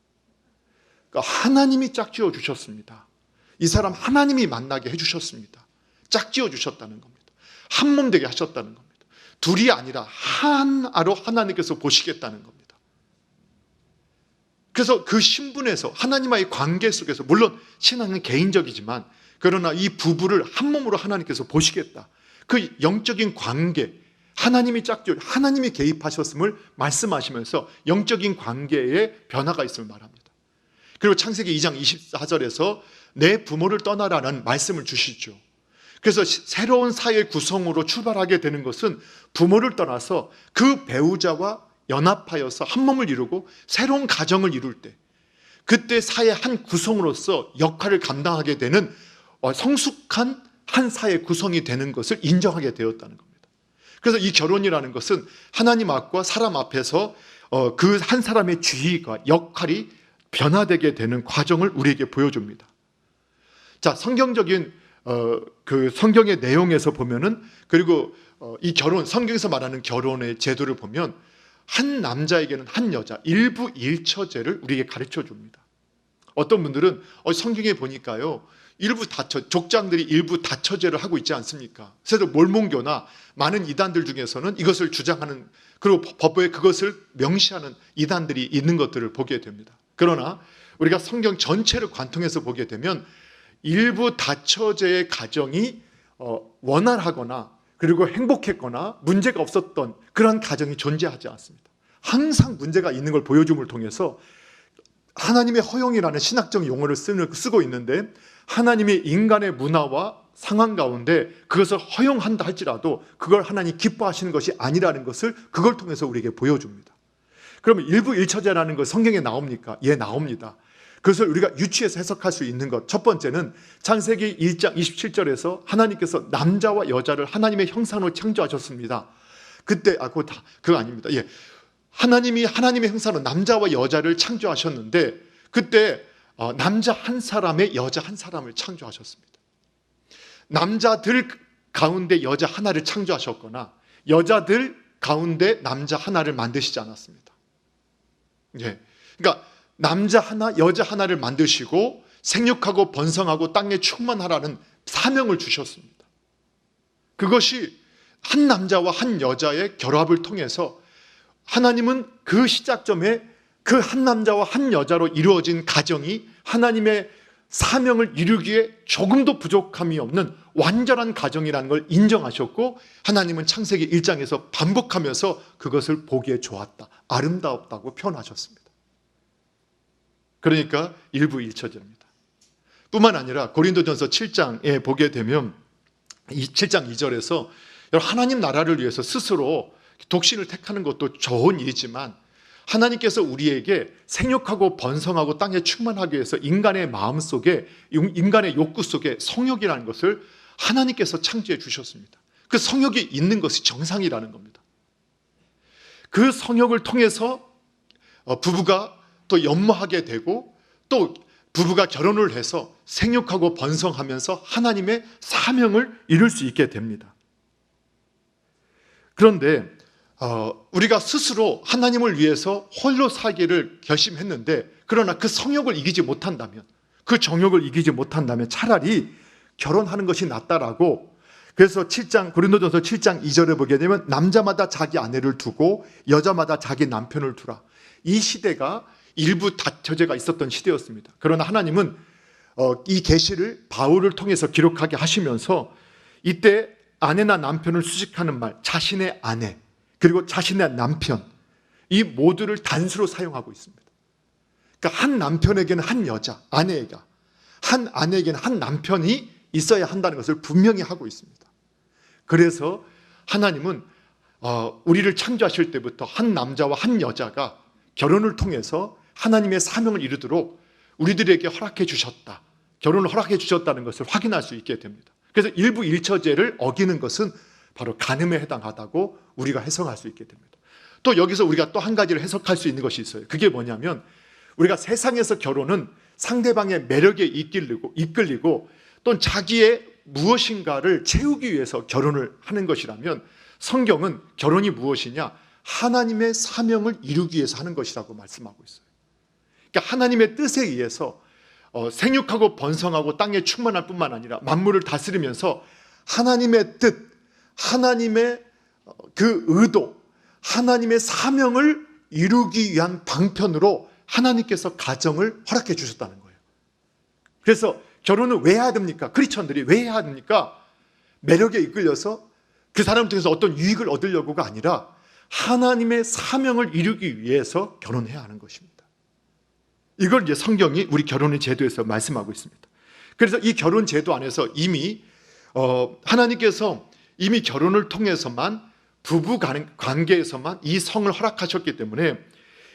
그러니까 하나님이 짝지어 주셨습니다. 이 사람 하나님이 만나게 해주셨습니다. 짝지어 주셨다는 겁니다. 한 몸 되게 하셨다는 겁니다. 둘이 아니라 하나로 하나님께서 보시겠다는 겁니다. 그래서 그 신분에서 하나님과의 관계 속에서, 물론 신앙은 개인적이지만 그러나 이 부부를 한 몸으로 하나님께서 보시겠다. 그 영적인 관계, 하나님이 짝지어, 하나님이 개입하셨음을 말씀하시면서 영적인 관계에 변화가 있음을 말합니다. 그리고 창세기 2장 24절에서 내 부모를 떠나라는 말씀을 주시죠. 그래서 새로운 사회 구성으로 출발하게 되는 것은 부모를 떠나서 그 배우자와 연합하여서 한 몸을 이루고 새로운 가정을 이룰 때, 그때 사회 한 구성으로서 역할을 감당하게 되는 성숙한 한 사회 구성이 되는 것을 인정하게 되었다는 겁니다. 그래서 이 결혼이라는 것은 하나님 앞과 사람 앞에서 그 한 사람의 지위가 역할이 변화되게 되는 과정을 우리에게 보여줍니다. 자, 성경적인 그 성경의 내용에서 보면은, 그리고 이 결혼, 성경에서 말하는 결혼의 제도를 보면 한 남자에게는 한 여자, 일부 일처제를 우리에게 가르쳐 줍니다. 어떤 분들은 성경에 보니까요, 족장들이 일부 다처제를 하고 있지 않습니까? 그래서 몰몬교나 많은 이단들 중에서는 이것을 주장하는, 그리고 법에 그것을 명시하는 이단들이 있는 것들을 보게 됩니다. 그러나 우리가 성경 전체를 관통해서 보게 되면 일부 다처제의 가정이 원활하거나 그리고 행복했거나 문제가 없었던 그런 가정이 존재하지 않습니다. 항상 문제가 있는 걸 보여줌을 통해서 하나님의 허용이라는 신학적 용어를 쓰고 있는데, 하나님의 인간의 문화와 상황 가운데 그것을 허용한다 할지라도 그걸 하나님 기뻐하시는 것이 아니라는 것을 그걸 통해서 우리에게 보여줍니다. 그러면 일부 일처제라는 것 성경에 나옵니까? 예, 나옵니다. 그것을 우리가 유추해서 해석할 수 있는 것, 첫 번째는 창세기 1장 27절에서 하나님께서 남자와 여자를 하나님의 형상으로 창조하셨습니다. 그때 그거 아닙니다. 예, 하나님이 하나님의 형상으로 남자와 여자를 창조하셨는데, 그때 남자 한 사람에 여자 한 사람을 창조하셨습니다. 남자들 가운데 여자 하나를 창조하셨거나 여자들 가운데 남자 하나를 만드시지 않았습니다. 예, 그러니까 남자 하나, 여자 하나를 만드시고 생육하고 번성하고 땅에 충만하라는 사명을 주셨습니다. 그것이 한 남자와 한 여자의 결합을 통해서 하나님은 그 시작점에 그 한 남자와 한 여자로 이루어진 가정이 하나님의 사명을 이루기에 조금도 부족함이 없는 완전한 가정이라는 걸 인정하셨고, 하나님은 창세기 1장에서 반복하면서 그것을 보기에 좋았다, 아름다웠다고 표현하셨습니다. 그러니까 일부 일처제입니다. 뿐만 아니라 고린도전서 7장에 보게 되면 7장 2절에서 하나님 나라를 위해서 스스로 독신을 택하는 것도 좋은 일이지만 하나님께서 우리에게 생육하고 번성하고 땅에 충만하기 위해서 인간의 마음속에, 인간의 욕구 속에 성욕이라는 것을 하나님께서 창조해 주셨습니다. 그 성욕이 있는 것이 정상이라는 겁니다. 그 성욕을 통해서 부부가 또 연모하게 되고, 또 부부가 결혼을 해서 생육하고 번성하면서 하나님의 사명을 이룰 수 있게 됩니다. 그런데 우리가 스스로 하나님을 위해서 홀로 살기를 결심했는데, 그러나 그 성욕을 이기지 못한다면, 그 정욕을 이기지 못한다면 차라리 결혼하는 것이 낫다라고, 그래서 고린도전서 7장 2절에 보게 되면 남자마다 자기 아내를 두고 여자마다 자기 남편을 두라. 이 시대가 일부 다처제가 있었던 시대였습니다. 그러나 하나님은 이 계시를 바울을 통해서 기록하게 하시면서 이때 아내나 남편을 수식하는 말, 자신의 아내 그리고 자신의 남편, 이 모두를 단수로 사용하고 있습니다. 그러니까 한 남편에게는 한 여자, 아내가, 한 아내에게는 한 남편이 있어야 한다는 것을 분명히 하고 있습니다. 그래서 하나님은 우리를 창조하실 때부터 한 남자와 한 여자가 결혼을 통해서 하나님의 사명을 이루도록 우리들에게 허락해 주셨다, 결혼을 허락해 주셨다는 것을 확인할 수 있게 됩니다. 그래서 일부 일처제를 어기는 것은 바로 간음에 해당하다고 우리가 해석할 수 있게 됩니다. 또 여기서 우리가 또 한 가지를 해석할 수 있는 것이 있어요. 그게 뭐냐면, 우리가 세상에서 결혼은 상대방의 매력에 이끌리고 또는 자기의 무엇인가를 채우기 위해서 결혼을 하는 것이라면, 성경은 결혼이 무엇이냐? 하나님의 사명을 이루기 위해서 하는 것이라고 말씀하고 있어요. 그러니까 하나님의 뜻에 의해서 생육하고 번성하고 땅에 충만할 뿐만 아니라 만물을 다스리면서 하나님의 뜻, 하나님의 그 의도, 하나님의 사명을 이루기 위한 방편으로 하나님께서 가정을 허락해 주셨다는 거예요. 그래서 결혼을 왜 해야 됩니까? 크리스천들이 왜 해야 됩니까? 매력에 이끌려서 그 사람을 통해서 어떤 유익을 얻으려고가 아니라 하나님의 사명을 이루기 위해서 결혼해야 하는 것입니다. 이걸 이제 성경이 우리 결혼의 제도에서 말씀하고 있습니다. 그래서 이 결혼 제도 안에서 이미 하나님께서 이미 결혼을 통해서만, 부부 관계에서만 이 성을 허락하셨기 때문에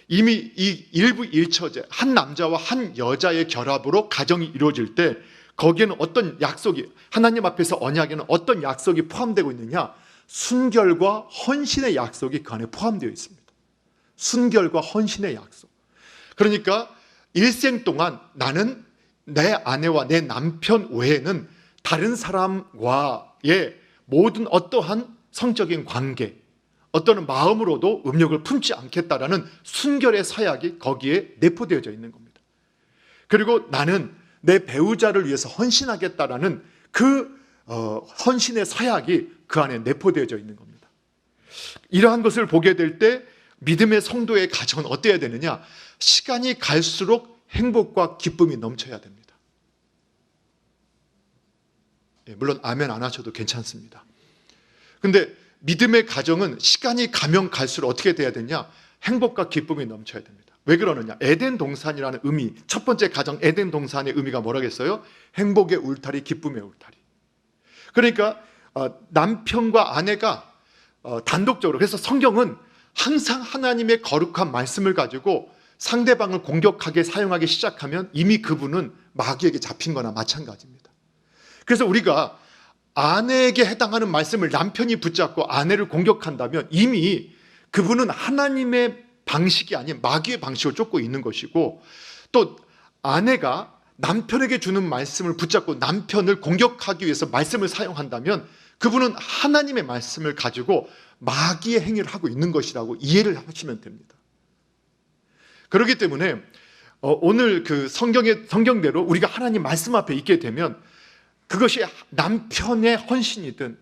이미 이 일부 일처제, 한 남자와 한 여자의 결합으로 가정이 이루어질 때 거기에는 어떤 약속이, 하나님 앞에서 언약에는 어떤 약속이 포함되고 있느냐? 순결과 헌신의 약속이 그 안에 포함되어 있습니다. 순결과 헌신의 약속. 그러니까 일생 동안 나는 내 아내와 내 남편 외에는 다른 사람과의 모든 어떠한 성적인 관계, 어떤 마음으로도 음욕을 품지 않겠다라는 순결의 사약이 거기에 내포되어져 있는 겁니다. 그리고 나는 내 배우자를 위해서 헌신하겠다라는 그 헌신의 사약이 그 안에 내포되어져 있는 겁니다. 이러한 것을 보게 될 때 믿음의 성도의 가정은 어때야 되느냐? 시간이 갈수록 행복과 기쁨이 넘쳐야 됩니다. 물론 아멘 안 하셔도 괜찮습니다. 근데 믿음의 가정은 시간이 가면 갈수록 어떻게 돼야 되냐? 행복과 기쁨이 넘쳐야 됩니다. 왜 그러느냐? 에덴 동산이라는 의미, 첫 번째 가정 에덴 동산의 의미가 뭐라겠어요? 행복의 울타리, 기쁨의 울타리. 그러니까 남편과 아내가 단독적으로, 그래서 성경은 항상 하나님의 거룩한 말씀을 가지고 상대방을 공격하게 사용하기 시작하면 이미 그분은 마귀에게 잡힌 거나 마찬가지입니다. 그래서 우리가 아내에게 해당하는 말씀을 남편이 붙잡고 아내를 공격한다면 이미 그분은 하나님의 방식이 아닌 마귀의 방식을 쫓고 있는 것이고, 또 아내가 남편에게 주는 말씀을 붙잡고 남편을 공격하기 위해서 말씀을 사용한다면 그분은 하나님의 말씀을 가지고 마귀의 행위를 하고 있는 것이라고 이해를 하시면 됩니다. 그렇기 때문에 오늘 그 성경대로 우리가 하나님 말씀 앞에 있게 되면 그것이 남편의 헌신이든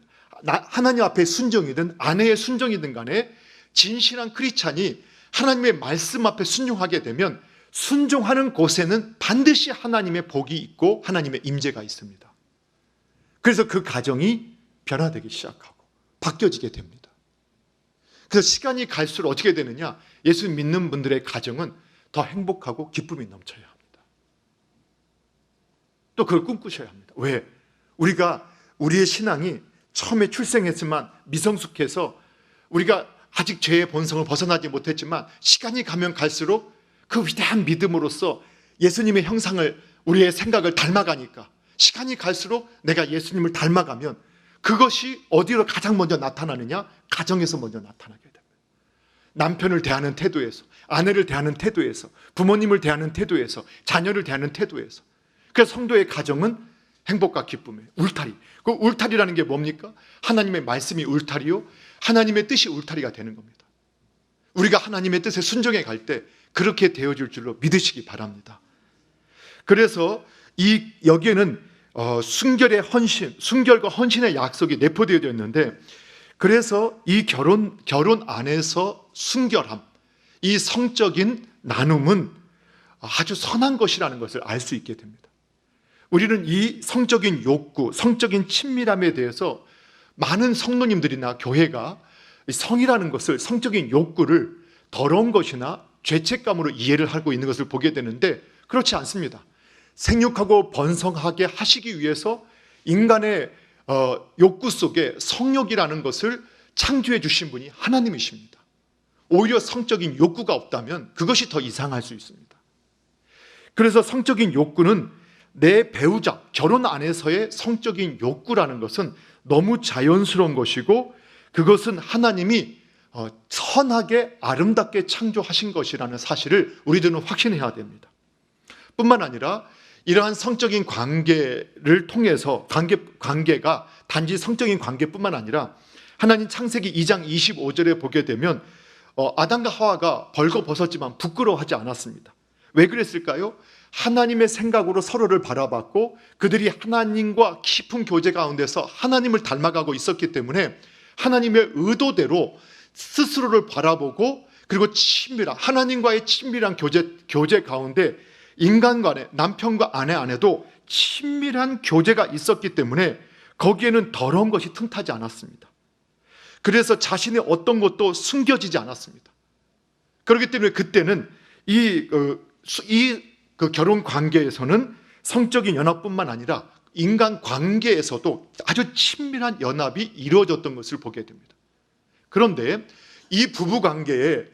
하나님 앞에 순종이든 아내의 순종이든 간에 진실한 크리스찬이 하나님의 말씀 앞에 순종하게 되면 순종하는 곳에는 반드시 하나님의 복이 있고 하나님의 임재가 있습니다. 그래서 그 가정이 변화되기 시작하고 바뀌어지게 됩니다. 그래서 시간이 갈수록 어떻게 되느냐? 예수 믿는 분들의 가정은 더 행복하고 기쁨이 넘쳐야 합니다. 또 그걸 꿈꾸셔야 합니다. 왜? 우리의 신앙이 처음에 출생했지만 미성숙해서 우리가 아직 죄의 본성을 벗어나지 못했지만 시간이 가면 갈수록 그 위대한 믿음으로써 예수님의 형상을, 우리의 생각을 닮아가니까 시간이 갈수록 내가 예수님을 닮아가면 그것이 어디로 가장 먼저 나타나느냐? 가정에서 먼저 나타나게 됩니다. 남편을 대하는 태도에서, 아내를 대하는 태도에서, 부모님을 대하는 태도에서, 자녀를 대하는 태도에서. 그래서 성도의 가정은 행복과 기쁨의 울타리. 그 울타리라는 게 뭡니까? 하나님의 말씀이 울타리요, 하나님의 뜻이 울타리가 되는 겁니다. 우리가 하나님의 뜻에 순종해 갈 때 그렇게 되어질 줄로 믿으시기 바랍니다. 그래서 여기에는 순결의 헌신, 순결과 헌신의 약속이 내포되어 있는데, 그래서 이 결혼 안에서 순결함, 이 성적인 나눔은 아주 선한 것이라는 것을 알 수 있게 됩니다. 우리는 이 성적인 욕구, 성적인 친밀함에 대해서 많은 성도님들이나 교회가 성이라는 것을, 성적인 욕구를 더러운 것이나 죄책감으로 이해를 하고 있는 것을 보게 되는데 그렇지 않습니다. 생육하고 번성하게 하시기 위해서 인간의 욕구 속에 성욕이라는 것을 창조해 주신 분이 하나님이십니다. 오히려 성적인 욕구가 없다면 그것이 더 이상할 수 있습니다. 그래서 성적인 욕구는 내 배우자, 결혼 안에서의 성적인 욕구라는 것은 너무 자연스러운 것이고, 그것은 하나님이 선하게 아름답게 창조하신 것이라는 사실을 우리들은 확신해야 됩니다. 뿐만 아니라 이러한 성적인 관계를 통해서 관계가 단지 성적인 관계뿐만 아니라 하나님 창세기 2장 25절에 보게 되면 아담과 하와가 벌거벗었지만 부끄러워하지 않았습니다. 왜 그랬을까요? 하나님의 생각으로 서로를 바라봤고 그들이 하나님과 깊은 교제 가운데서 하나님을 닮아가고 있었기 때문에 하나님의 의도대로 스스로를 바라보고, 그리고 하나님과의 친밀한 교제 가운데 인간 간에, 남편과 아내 안에도 친밀한 교제가 있었기 때문에 거기에는 더러운 것이 틈타지 않았습니다. 그래서 자신의 어떤 것도 숨겨지지 않았습니다. 그렇기 때문에 그때는 그 결혼 관계에서는 성적인 연합뿐만 아니라 인간 관계에서도 아주 친밀한 연합이 이루어졌던 것을 보게 됩니다. 그런데 이 부부 관계에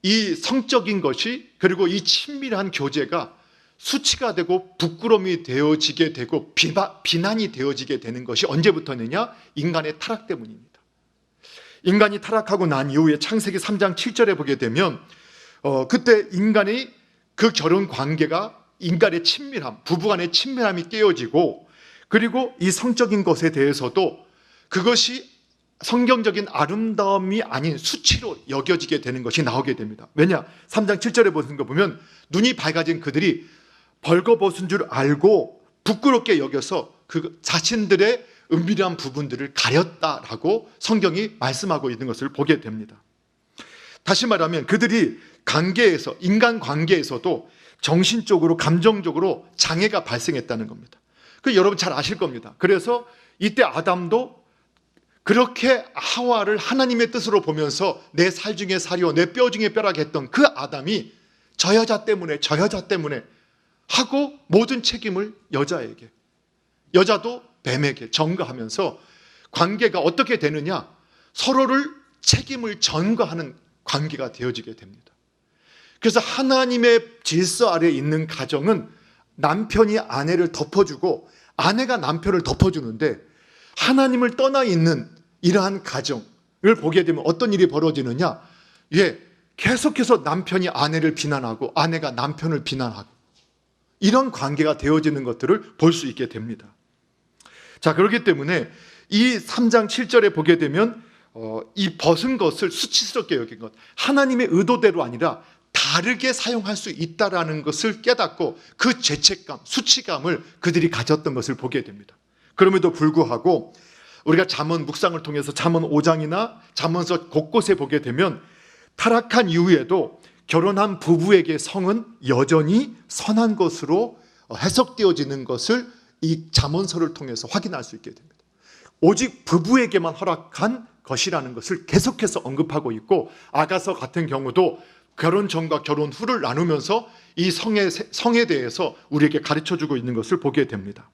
이 성적인 것이, 그리고 이 친밀한 교제가 수치가 되고 부끄러움이 되어지게 되고 비난이 되어지게 되는 것이 언제부터느냐? 인간의 타락 때문입니다. 인간이 타락하고 난 이후에 창세기 3장 7절에 보게 되면 그때 인간의 그 결혼 관계가 인간의 친밀함, 부부간의 친밀함이 깨어지고, 그리고 이 성적인 것에 대해서도 그것이 성경적인 아름다움이 아닌 수치로 여겨지게 되는 것이 나오게 됩니다. 왜냐? 3장 7절에 보는 거 보면 눈이 밝아진 그들이 벌거벗은 줄 알고 부끄럽게 여겨서 그 자신들의 은밀한 부분들을 가렸다라고 성경이 말씀하고 있는 것을 보게 됩니다. 다시 말하면 그들이 관계에서, 인간 관계에서도 정신적으로, 감정적으로 장애가 발생했다는 겁니다. 그 여러분 잘 아실 겁니다. 그래서 이때 아담도 그렇게 하와를 하나님의 뜻으로 보면서 내 살 중에 살이요 내 뼈 중에 뼈라 했던 그 아담이 저 여자 때문에 하고 모든 책임을 여자에게, 여자도 뱀에게 전가하면서 관계가 어떻게 되느냐? 서로를 책임을 전가하는 관계가 되어지게 됩니다. 그래서 하나님의 질서 아래에 있는 가정은 남편이 아내를 덮어주고 아내가 남편을 덮어주는데, 하나님을 떠나 있는 이러한 가정을 보게 되면 어떤 일이 벌어지느냐? 계속해서 남편이 아내를 비난하고 아내가 남편을 비난하고 이런 관계가 되어지는 것들을 볼 수 있게 됩니다. 자, 그렇기 때문에 이 3장 7절에 보게 되면 이 벗은 것을 수치스럽게 여긴 것, 하나님의 의도대로 아니라 다르게 사용할 수 있다라는 것을 깨닫고 그 죄책감, 수치감을 그들이 가졌던 것을 보게 됩니다. 그럼에도 불구하고 우리가 잠언 묵상을 통해서 잠언 5장이나 잠언서 곳곳에 보게 되면 타락한 이후에도 결혼한 부부에게 성은 여전히 선한 것으로 해석되어지는 것을 이 잠언서를 통해서 확인할 수 있게 됩니다. 오직 부부에게만 허락한 것이라는 것을 계속해서 언급하고 있고, 아가서 같은 경우도 결혼 전과 결혼 후를 나누면서 이 성에 대해서 우리에게 가르쳐주고 있는 것을 보게 됩니다.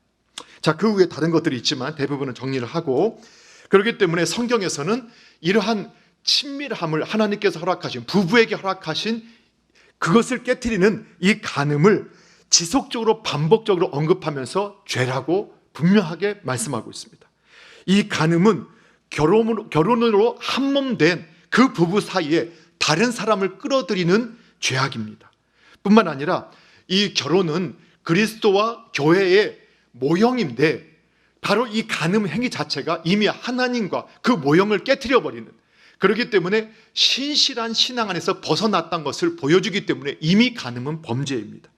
자, 그 후에 다른 것들이 있지만 대부분은 정리를 하고, 그렇기 때문에 성경에서는 이러한 친밀함을 하나님께서 허락하신, 부부에게 허락하신 그것을 깨트리는 이 간음을 지속적으로 반복적으로 언급하면서 죄라고 분명하게 말씀하고 있습니다. 이 간음은 결혼으로 한몸된 그 부부 사이에 다른 사람을 끌어들이는 죄악입니다. 뿐만 아니라 이 결혼은 그리스도와 교회의 모형인데, 바로 이 간음 행위 자체가 이미 하나님과 그 모형을 깨트려 버리는, 그렇기 때문에 신실한 신앙 안에서 벗어났다는 것을 보여주기 때문에 이미 간음은 범죄입니다.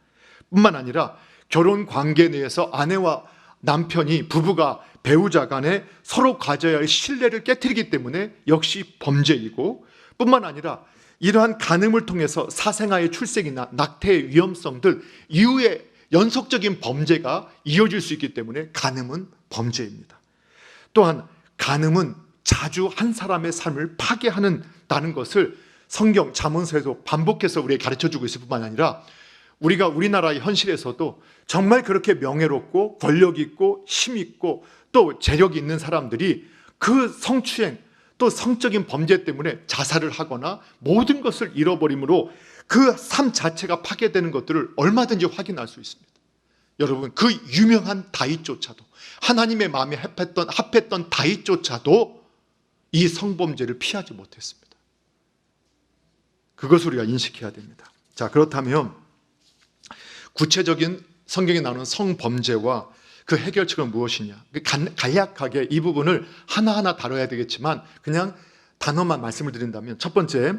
뿐만 아니라 결혼 관계 내에서 아내와 남편이, 부부가, 배우자 간에 서로 가져야 할 신뢰를 깨트리기 때문에 역시 범죄이고, 뿐만 아니라 이러한 간음을 통해서 사생아의 출생이나 낙태의 위험성들 이후에 연속적인 범죄가 이어질 수 있기 때문에 간음은 범죄입니다. 또한 간음은 자주 한 사람의 삶을 파괴하는다는 것을 성경 잠언서에서 반복해서 우리에게 가르쳐주고 있을 뿐만 아니라 우리가 우리나라의 현실에서도 정말 그렇게 명예롭고 권력 있고 힘 있고 또 재력이 있는 사람들이 그 성추행 또 성적인 범죄 때문에 자살을 하거나 모든 것을 잃어버림으로 그 삶 자체가 파괴되는 것들을 얼마든지 확인할 수 있습니다. 여러분, 그 유명한 다윗조차도, 하나님의 마음에 합했던 다윗조차도 이 성범죄를 피하지 못했습니다. 그것을 우리가 인식해야 됩니다. 자, 그렇다면 구체적인 성경에 나오는 성범죄와 그 해결책은 무엇이냐? 간략하게 이 부분을 하나하나 다뤄야 되겠지만 그냥 단어만 말씀을 드린다면, 첫 번째,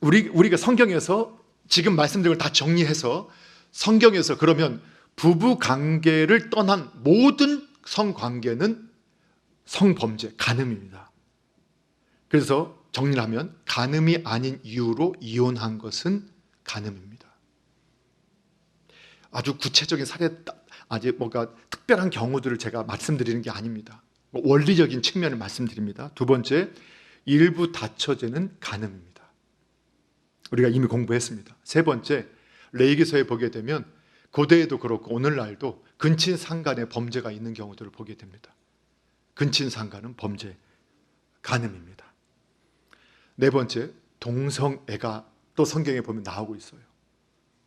우리가 성경에서 지금 말씀드린 걸 다 정리해서 성경에서 그러면 부부 관계를 떠난 모든 성관계는 성범죄, 간음입니다. 그래서 정리를 하면 간음이 아닌 이유로 이혼한 것은 간음입니다. 아주 구체적인 사례, 아직 뭔가 특별한 경우들을 제가 말씀드리는 게 아닙니다. 원리적인 측면을 말씀드립니다. 두 번째, 일부 다처제는 간음입니다. 우리가 이미 공부했습니다. 세 번째, 레위기서에 보게 되면 고대에도 그렇고 오늘날도 근친상간의 범죄가 있는 경우들을 보게 됩니다. 근친상간은 범죄, 간음입니다. 네 번째, 동성애가 또 성경에 보면 나오고 있어요.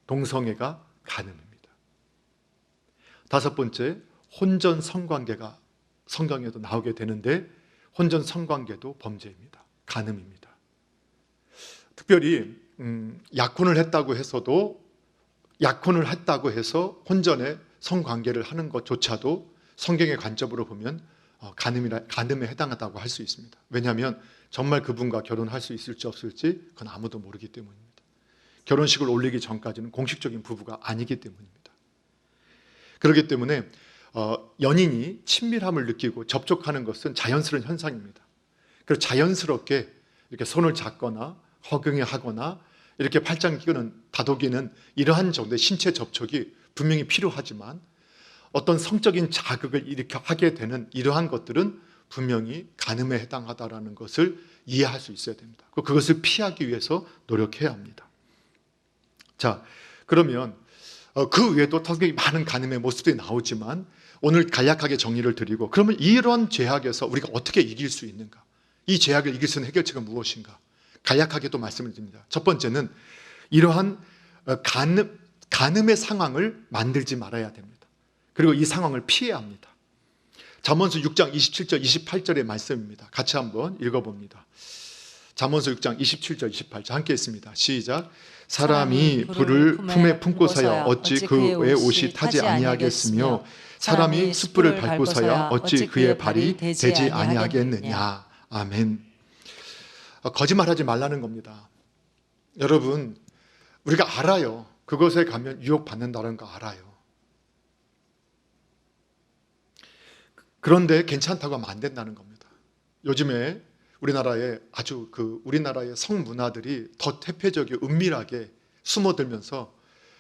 동성애가 간음입니다. 다섯 번째, 혼전 성관계가 성경에도 나오게 되는데 혼전 성관계도 범죄입니다. 간음입니다. 특별히 약혼을 했다고 해서 혼전의 성관계를 하는 것조차도 성경의 관점으로 보면 간음에 해당하다고 할 수 있습니다. 왜냐하면 정말 그분과 결혼할 수 있을지 없을지 그건 아무도 모르기 때문입니다. 결혼식을 올리기 전까지는 공식적인 부부가 아니기 때문입니다. 그렇기 때문에 연인이 친밀함을 느끼고 접촉하는 것은 자연스러운 현상입니다. 그래서 자연스럽게 이렇게 손을 잡거나 허경영하거나 이렇게 팔짱 끼는 다독이는 이러한 정도의 신체 접촉이 분명히 필요하지만 어떤 성적인 자극을 이렇게 하게 되는 이러한 것들은 분명히 간음에 해당하다는 것을 이해할 수 있어야 됩니다. 그것을 피하기 위해서 노력해야 합니다. 자, 그러면 그 외에도 특히 많은 간음의 모습들이 나오지만 오늘 간략하게 정리를 드리고, 그러면 이런 죄악에서 우리가 어떻게 이길 수 있는가? 이 죄악을 이길 수 있는 해결책은 무엇인가? 간략하게 또 말씀을 드립니다. 첫 번째는 이러한 간음의 상황을 만들지 말아야 됩니다. 그리고 이 상황을 피해야 합니다. 잠언서 6장 27절 28절의 말씀입니다. 같이 한번 읽어봅니다. 잠언서 6장 27절 28절 함께 했습니다. 시작. 사람이 불을 품에 품고서야 어찌 그의 옷이 타지 아니하겠으며 사람이 숯불을 밟고서야 어찌 그의 발이 되지 아니하겠느냐. 아멘. 거짓말하지 말라는 겁니다. 여러분, 우리가 알아요. 그것에 가면 유혹받는다는 거 알아요. 그런데 괜찮다고 하면 안 된다는 겁니다. 요즘에 우리나라의 우리나라의 성문화들이 더 대표적이고 은밀하게 숨어들면서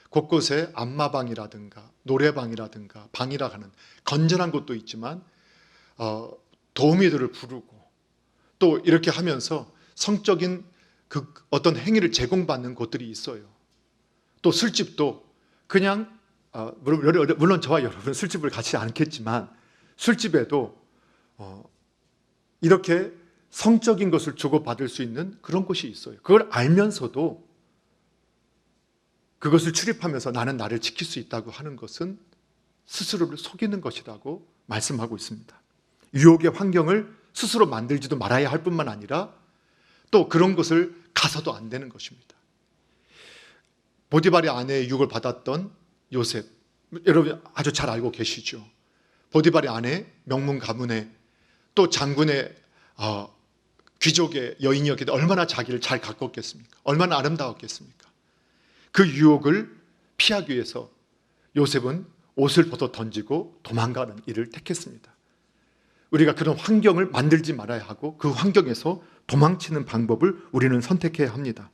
곳곳에 안마방이라든가 노래방이라든가 방이라 하는 건전한 곳도 있지만 도우미들을 부르고 또 이렇게 하면서 성적인 그 어떤 행위를 제공받는 곳들이 있어요. 또 술집도 그냥 물론 저와 여러분 술집을 같이 않겠지만 술집에도 이렇게 성적인 것을 주고받을 수 있는 그런 곳이 있어요. 그걸 알면서도 그것을 출입하면서 나는 나를 지킬 수 있다고 하는 것은 스스로를 속이는 것이라고 말씀하고 있습니다. 유혹의 환경을 스스로 만들지도 말아야 할 뿐만 아니라 또 그런 것을 가서도 안 되는 것입니다. 보디발의 아내의 유혹을 받았던 요셉, 여러분 아주 잘 알고 계시죠. 보디발의 아내, 명문 가문의 또 장군의 귀족의 여인이었기 때문에 얼마나 자기를 잘 가꿨겠습니까? 얼마나 아름다웠겠습니까? 그 유혹을 피하기 위해서 요셉은 옷을 벗어 던지고 도망가는 일을 택했습니다. 우리가 그런 환경을 만들지 말아야 하고 그 환경에서 도망치는 방법을 우리는 선택해야 합니다.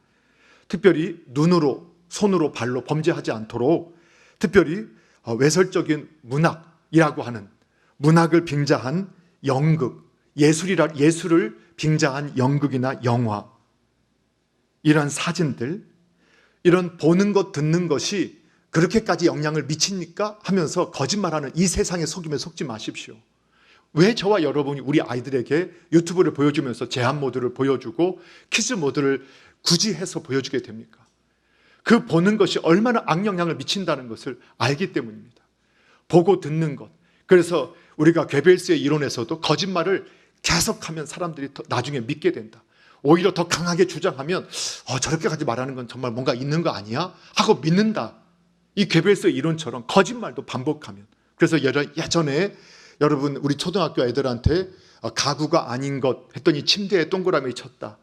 특별히 눈으로, 손으로, 발로 범죄하지 않도록 특별히 외설적인 문학이라고 하는 문학을 빙자한 연극, 예술을 빙자한 연극이나 영화, 이런 사진들, 이런 보는 것, 듣는 것이 그렇게까지 영향을 미칩니까? 하면서 거짓말하는 이 세상의 속임에 속지 마십시오. 왜 저와 여러분이 우리 아이들에게 유튜브를 보여주면서 제한 모드를 보여주고 키즈 모드를 굳이 해서 보여주게 됩니까? 그 보는 것이 얼마나 악영향을 미친다는 것을 알기 때문입니다. 보고 듣는 것. 그래서 우리가 괴벨스의 이론에서도 거짓말을 계속하면 사람들이 나중에 믿게 된다. 오히려 더 강하게 주장하면 저렇게까지 말하는 건 정말 뭔가 있는 거 아니야? 하고 믿는다. 이 괴벨스의 이론처럼 거짓말도 반복하면. 그래서 예전에 여러분 우리 초등학교 애들한테 가구가 아닌 것 했더니 침대에 동그라미 쳤다.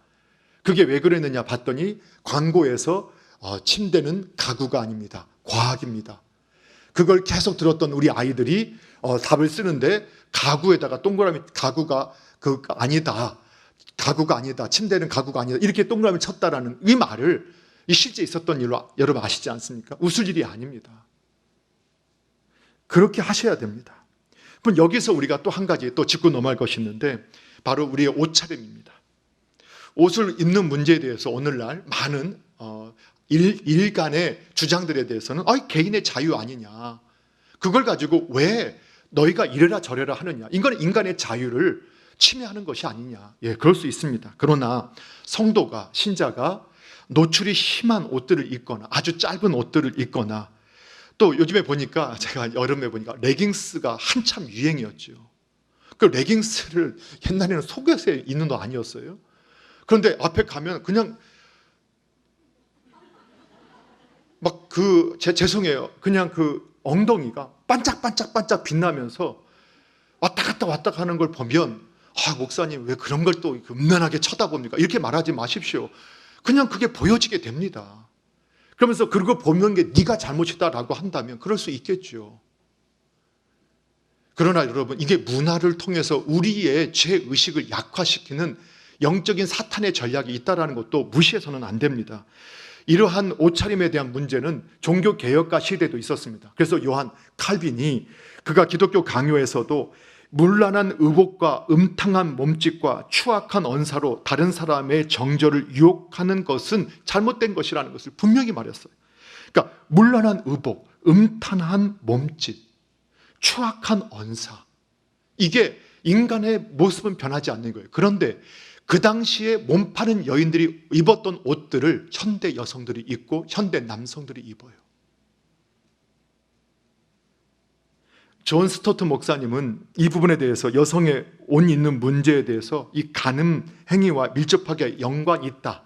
그게 왜 그랬느냐 봤더니 광고에서 침대는 가구가 아닙니다. 과학입니다. 그걸 계속 들었던 우리 아이들이 답을 쓰는데 가구에다가 동그라미 가구가 아니다. 가구가 아니다. 침대는 가구가 아니다. 이렇게 동그라미 쳤다라는 이 말을 실제 있었던 일로 여러분 아시지 않습니까? 웃을 일이 아닙니다. 그렇게 하셔야 됩니다. 그럼 여기서 우리가 또 한 가지 또 짚고 넘어갈 것이 있는데 바로 우리의 옷차림입니다. 옷을 입는 문제에 대해서 오늘날 많은 일간의 주장들에 대해서는 개인의 자유 아니냐. 그걸 가지고 왜 너희가 이래라 저래라 하느냐. 이건 인간의 자유를 침해하는 것이 아니냐. 예, 그럴 수 있습니다. 그러나 성도가, 신자가 노출이 심한 옷들을 입거나 아주 짧은 옷들을 입거나 또 요즘에 보니까 제가 여름에 보니까 레깅스가 한참 유행이었죠. 그 레깅스를 옛날에는 속에서 입는 거 아니었어요. 그런데 앞에 가면 그냥 막 죄송해요. 그냥 그 엉덩이가 반짝반짝반짝 빛나면서 왔다 갔다 하는 걸 보면 목사님 왜 그런 걸 또 음란하게 쳐다봅니까? 이렇게 말하지 마십시오. 그냥 그게 보여지게 됩니다. 그러면서 그거 보는 게 네가 잘못이다라고 한다면 그럴 수 있겠죠. 그러나 여러분, 이게 문화를 통해서 우리의 죄의식을 약화시키는 영적인 사탄의 전략이 있다는 것도 무시해서는 안 됩니다. 이러한 옷차림에 대한 문제는 종교개혁가 시대도 있었습니다. 그래서 요한 칼빈이 그가 기독교 강요에서도 문란한 의복과 음탕한 몸짓과 추악한 언사로 다른 사람의 정절을 유혹하는 것은 잘못된 것이라는 것을 분명히 말했어요. 그러니까 문란한 의복, 음탕한 몸짓, 추악한 언사, 이게 인간의 모습은 변하지 않는 거예요. 그런데 그 당시에 몸 파는 여인들이 입었던 옷들을 현대 여성들이 입고 현대 남성들이 입어요. 존 스토트 목사님은 이 부분에 대해서, 여성의 옷 입는 문제에 대해서 이 간음 행위와 밀접하게 연관이 있다,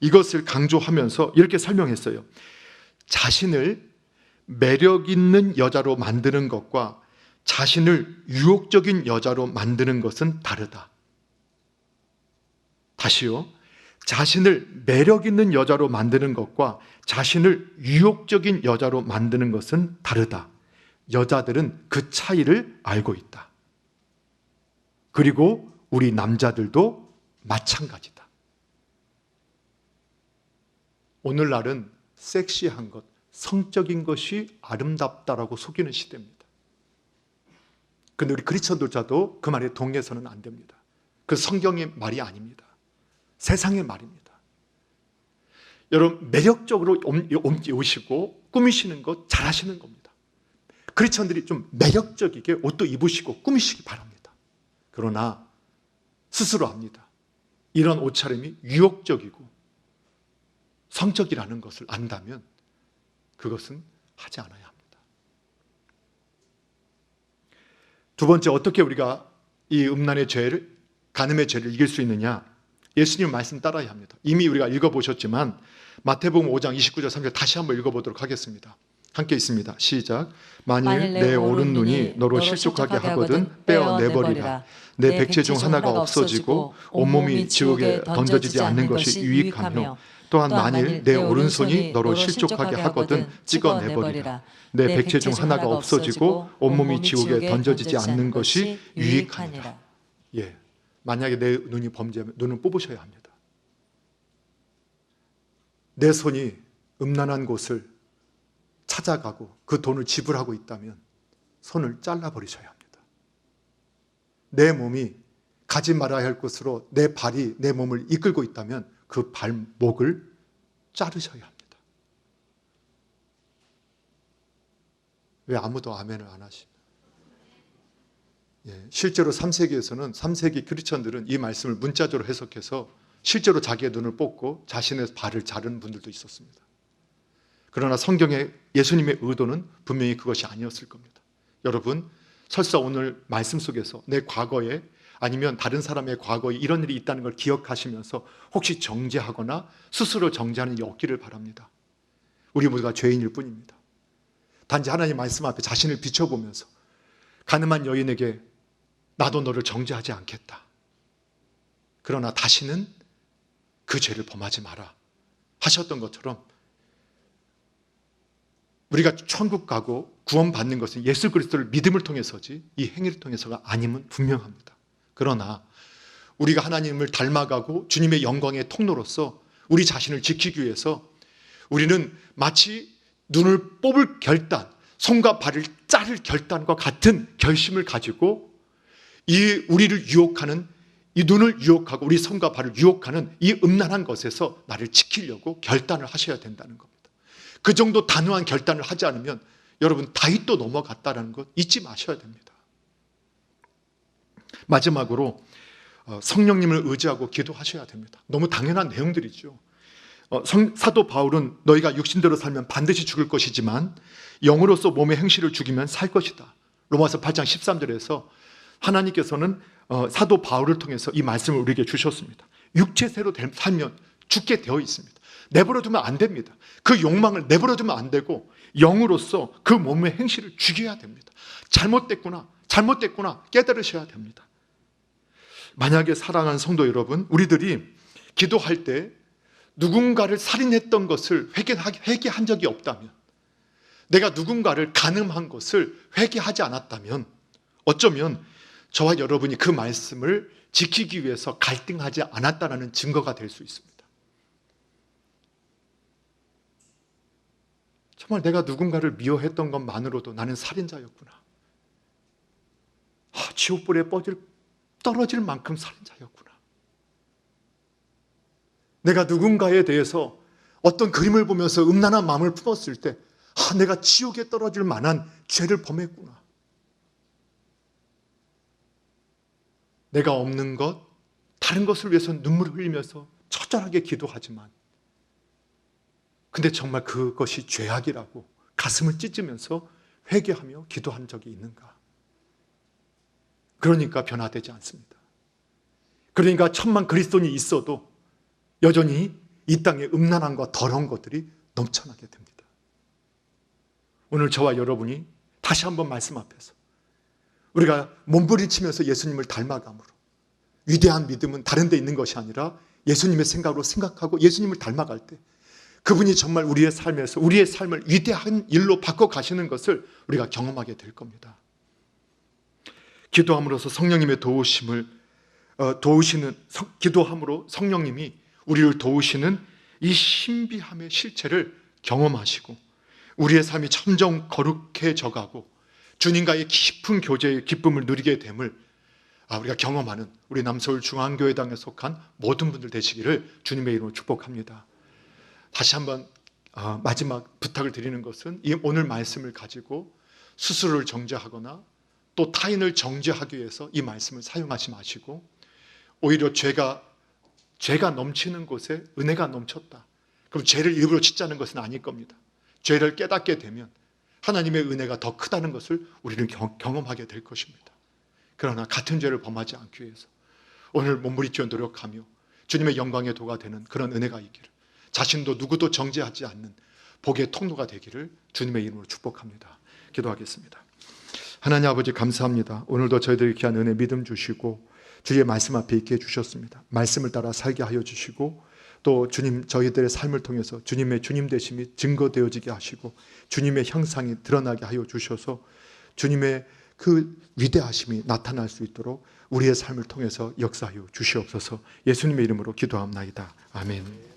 이것을 강조하면서 이렇게 설명했어요. 자신을 매력 있는 여자로 만드는 것과 자신을 유혹적인 여자로 만드는 것은 다르다. 다시요. 자신을 매력 있는 여자로 만드는 것과 자신을 유혹적인 여자로 만드는 것은 다르다. 여자들은 그 차이를 알고 있다. 그리고 우리 남자들도 마찬가지다. 오늘날은 섹시한 것, 성적인 것이 아름답다라고 속이는 시대입니다. 그런데 우리 크리스천들자도 그 말에 동의해서는 안 됩니다. 그 성경의 말이 아닙니다. 세상의 말입니다. 여러분, 매력적으로 옷 입으시고 꾸미시는 것 잘하시는 겁니다. 크리스천들이 좀 매력적이게 옷도 입으시고 꾸미시기 바랍니다. 그러나 스스로 압니다. 이런 옷차림이 유혹적이고 성적이라는 것을 안다면 그것은 하지 않아야 합니다. 두 번째, 어떻게 우리가 이 음란의 죄를, 간음의 죄를 이길 수 있느냐? 예수님 말씀 따라야 합니다. 이미 우리가 읽어보셨지만 마태복음 5장 29절 30절 다시 한번 읽어보도록 하겠습니다. 함께 있습니다. 시작. 만일 내 오른 눈이 너로 실족하게 하거든 빼어내버리라. 내 백체 중 하나가 없어지고 온몸이 지옥에 던져지지 않는 것이 유익하며, 또한 만일 내 오른손이 너로 실족하게 하거든 찍어내버리라. 내 백체 중 하나가 없어지고 온몸이 지옥에 던져지지 않는 것이 유익하니라. 예, 만약에 내 눈이 범죄하면 눈을 뽑으셔야 합니다. 내 손이 음란한 곳을 찾아가고 그 돈을 지불하고 있다면 손을 잘라버리셔야 합니다. 내 몸이 가지 말아야 할 곳으로 내 발이 내 몸을 이끌고 있다면 그 발목을 자르셔야 합니다. 왜 아무도 아멘을 안 하시나? 예, 실제로 3세기에서는 3세기 크리스천들은 이 말씀을 문자적으로 해석해서 실제로 자기의 눈을 뽑고 자신의 발을 자른 분들도 있었습니다. 그러나 성경의 예수님의 의도는 분명히 그것이 아니었을 겁니다. 여러분, 설사 오늘 말씀 속에서 내 과거에 아니면 다른 사람의 과거에 이런 일이 있다는 걸 기억하시면서 혹시 정죄하거나 스스로 정죄하는 일이 없기를 바랍니다. 우리 모두가 죄인일 뿐입니다. 단지 하나님 말씀 앞에 자신을 비춰보면서 가늠한 여인에게 나도 너를 정죄하지 않겠다. 그러나 다시는 그 죄를 범하지 마라 하셨던 것처럼 우리가 천국 가고 구원받는 것은 예수 그리스도를 믿음을 통해서지 이 행위를 통해서가 아님은 분명합니다. 그러나 우리가 하나님을 닮아가고 주님의 영광의 통로로서 우리 자신을 지키기 위해서 우리는 마치 눈을 뽑을 결단, 손과 발을 자를 결단과 같은 결심을 가지고 이 우리를 유혹하는, 이 눈을 유혹하고 우리 손과 발을 유혹하는 이 음란한 것에서 나를 지키려고 결단을 하셔야 된다는 겁니다. 그 정도 단호한 결단을 하지 않으면 여러분 다윗도 넘어갔다는 것 잊지 마셔야 됩니다. 마지막으로 성령님을 의지하고 기도하셔야 됩니다. 너무 당연한 내용들이죠. 사도 바울은 너희가 육신대로 살면 반드시 죽을 것이지만 영으로서 몸의 행실을 죽이면 살 것이다. 로마서 8장 13절에서 하나님께서는 사도 바울을 통해서 이 말씀을 우리에게 주셨습니다. 육체세로 살면 죽게 되어 있습니다. 내버려두면 안 됩니다. 그 욕망을 내버려두면 안 되고 영으로서 그 몸의 행실을 죽여야 됩니다. 잘못됐구나 깨달으셔야 됩니다. 만약에 사랑하는 성도 여러분, 우리들이 기도할 때 누군가를 살인했던 것을 회개한 적이 없다면, 내가 누군가를 간음한 것을 회개하지 않았다면 어쩌면 저와 여러분이 그 말씀을 지키기 위해서 갈등하지 않았다는 증거가 될 수 있습니다. 정말 내가 누군가를 미워했던 것만으로도 나는 살인자였구나. 지옥불에 떨어질 만큼 살인자였구나. 내가 누군가에 대해서 어떤 그림을 보면서 음란한 마음을 품었을 때 내가 지옥에 떨어질 만한 죄를 범했구나. 내가 없는 것, 다른 것을 위해서 눈물을 흘리면서 처절하게 기도하지만 근데 정말 그것이 죄악이라고 가슴을 찢으면서 회개하며 기도한 적이 있는가? 그러니까 변화되지 않습니다. 그러니까 천만 그리스도인이 있어도 여전히 이 땅에 음란함과 더러운 것들이 넘쳐나게 됩니다. 오늘 저와 여러분이 다시 한번 말씀 앞에서 우리가 몸부림치면서 예수님을 닮아감으로, 위대한 믿음은 다른 데 있는 것이 아니라 예수님의 생각으로 생각하고 예수님을 닮아갈 때 그분이 정말 우리의 삶에서 우리의 삶을 위대한 일로 바꿔 가시는 것을 우리가 경험하게 될 겁니다. 기도함으로써 성령님의 기도함으로 성령님이 우리를 도우시는 이 신비함의 실체를 경험하시고 우리의 삶이 점점 거룩해져 가고 주님과의 깊은 교제의 기쁨을 누리게 됨을 우리가 경험하는 우리 남서울 중앙교회당에 속한 모든 분들 되시기를 주님의 이름으로 축복합니다. 다시 한번 마지막 부탁을 드리는 것은 이 오늘 말씀을 가지고 스스로를 정죄하거나 또 타인을 정죄하기 위해서 이 말씀을 사용하지 마시고 오히려 죄가 넘치는 곳에 은혜가 넘쳤다. 그럼 죄를 일부러 짓자는 것은 아닐 겁니다. 죄를 깨닫게 되면 하나님의 은혜가 더 크다는 것을 우리는 경험하게 될 것입니다. 그러나 같은 죄를 범하지 않기 위해서 오늘 몸부림치며 노력하며 주님의 영광의 도가 되는 그런 은혜가 있기를, 자신도 누구도 정죄하지 않는 복의 통로가 되기를 주님의 이름으로 축복합니다. 기도하겠습니다. 하나님 아버지 감사합니다. 오늘도 저희들에게 귀한 은혜 믿음 주시고 주의 말씀 앞에 있게 해주셨습니다. 말씀을 따라 살게 하여 주시고 또 주님 저희들의 삶을 통해서 주님의 주님 되심이 증거되어지게 하시고 주님의 형상이 드러나게 하여 주셔서 주님의 그 위대하심이 나타날 수 있도록 우리의 삶을 통해서 역사하여 주시옵소서. 예수님의 이름으로 기도합나이다. 아멘.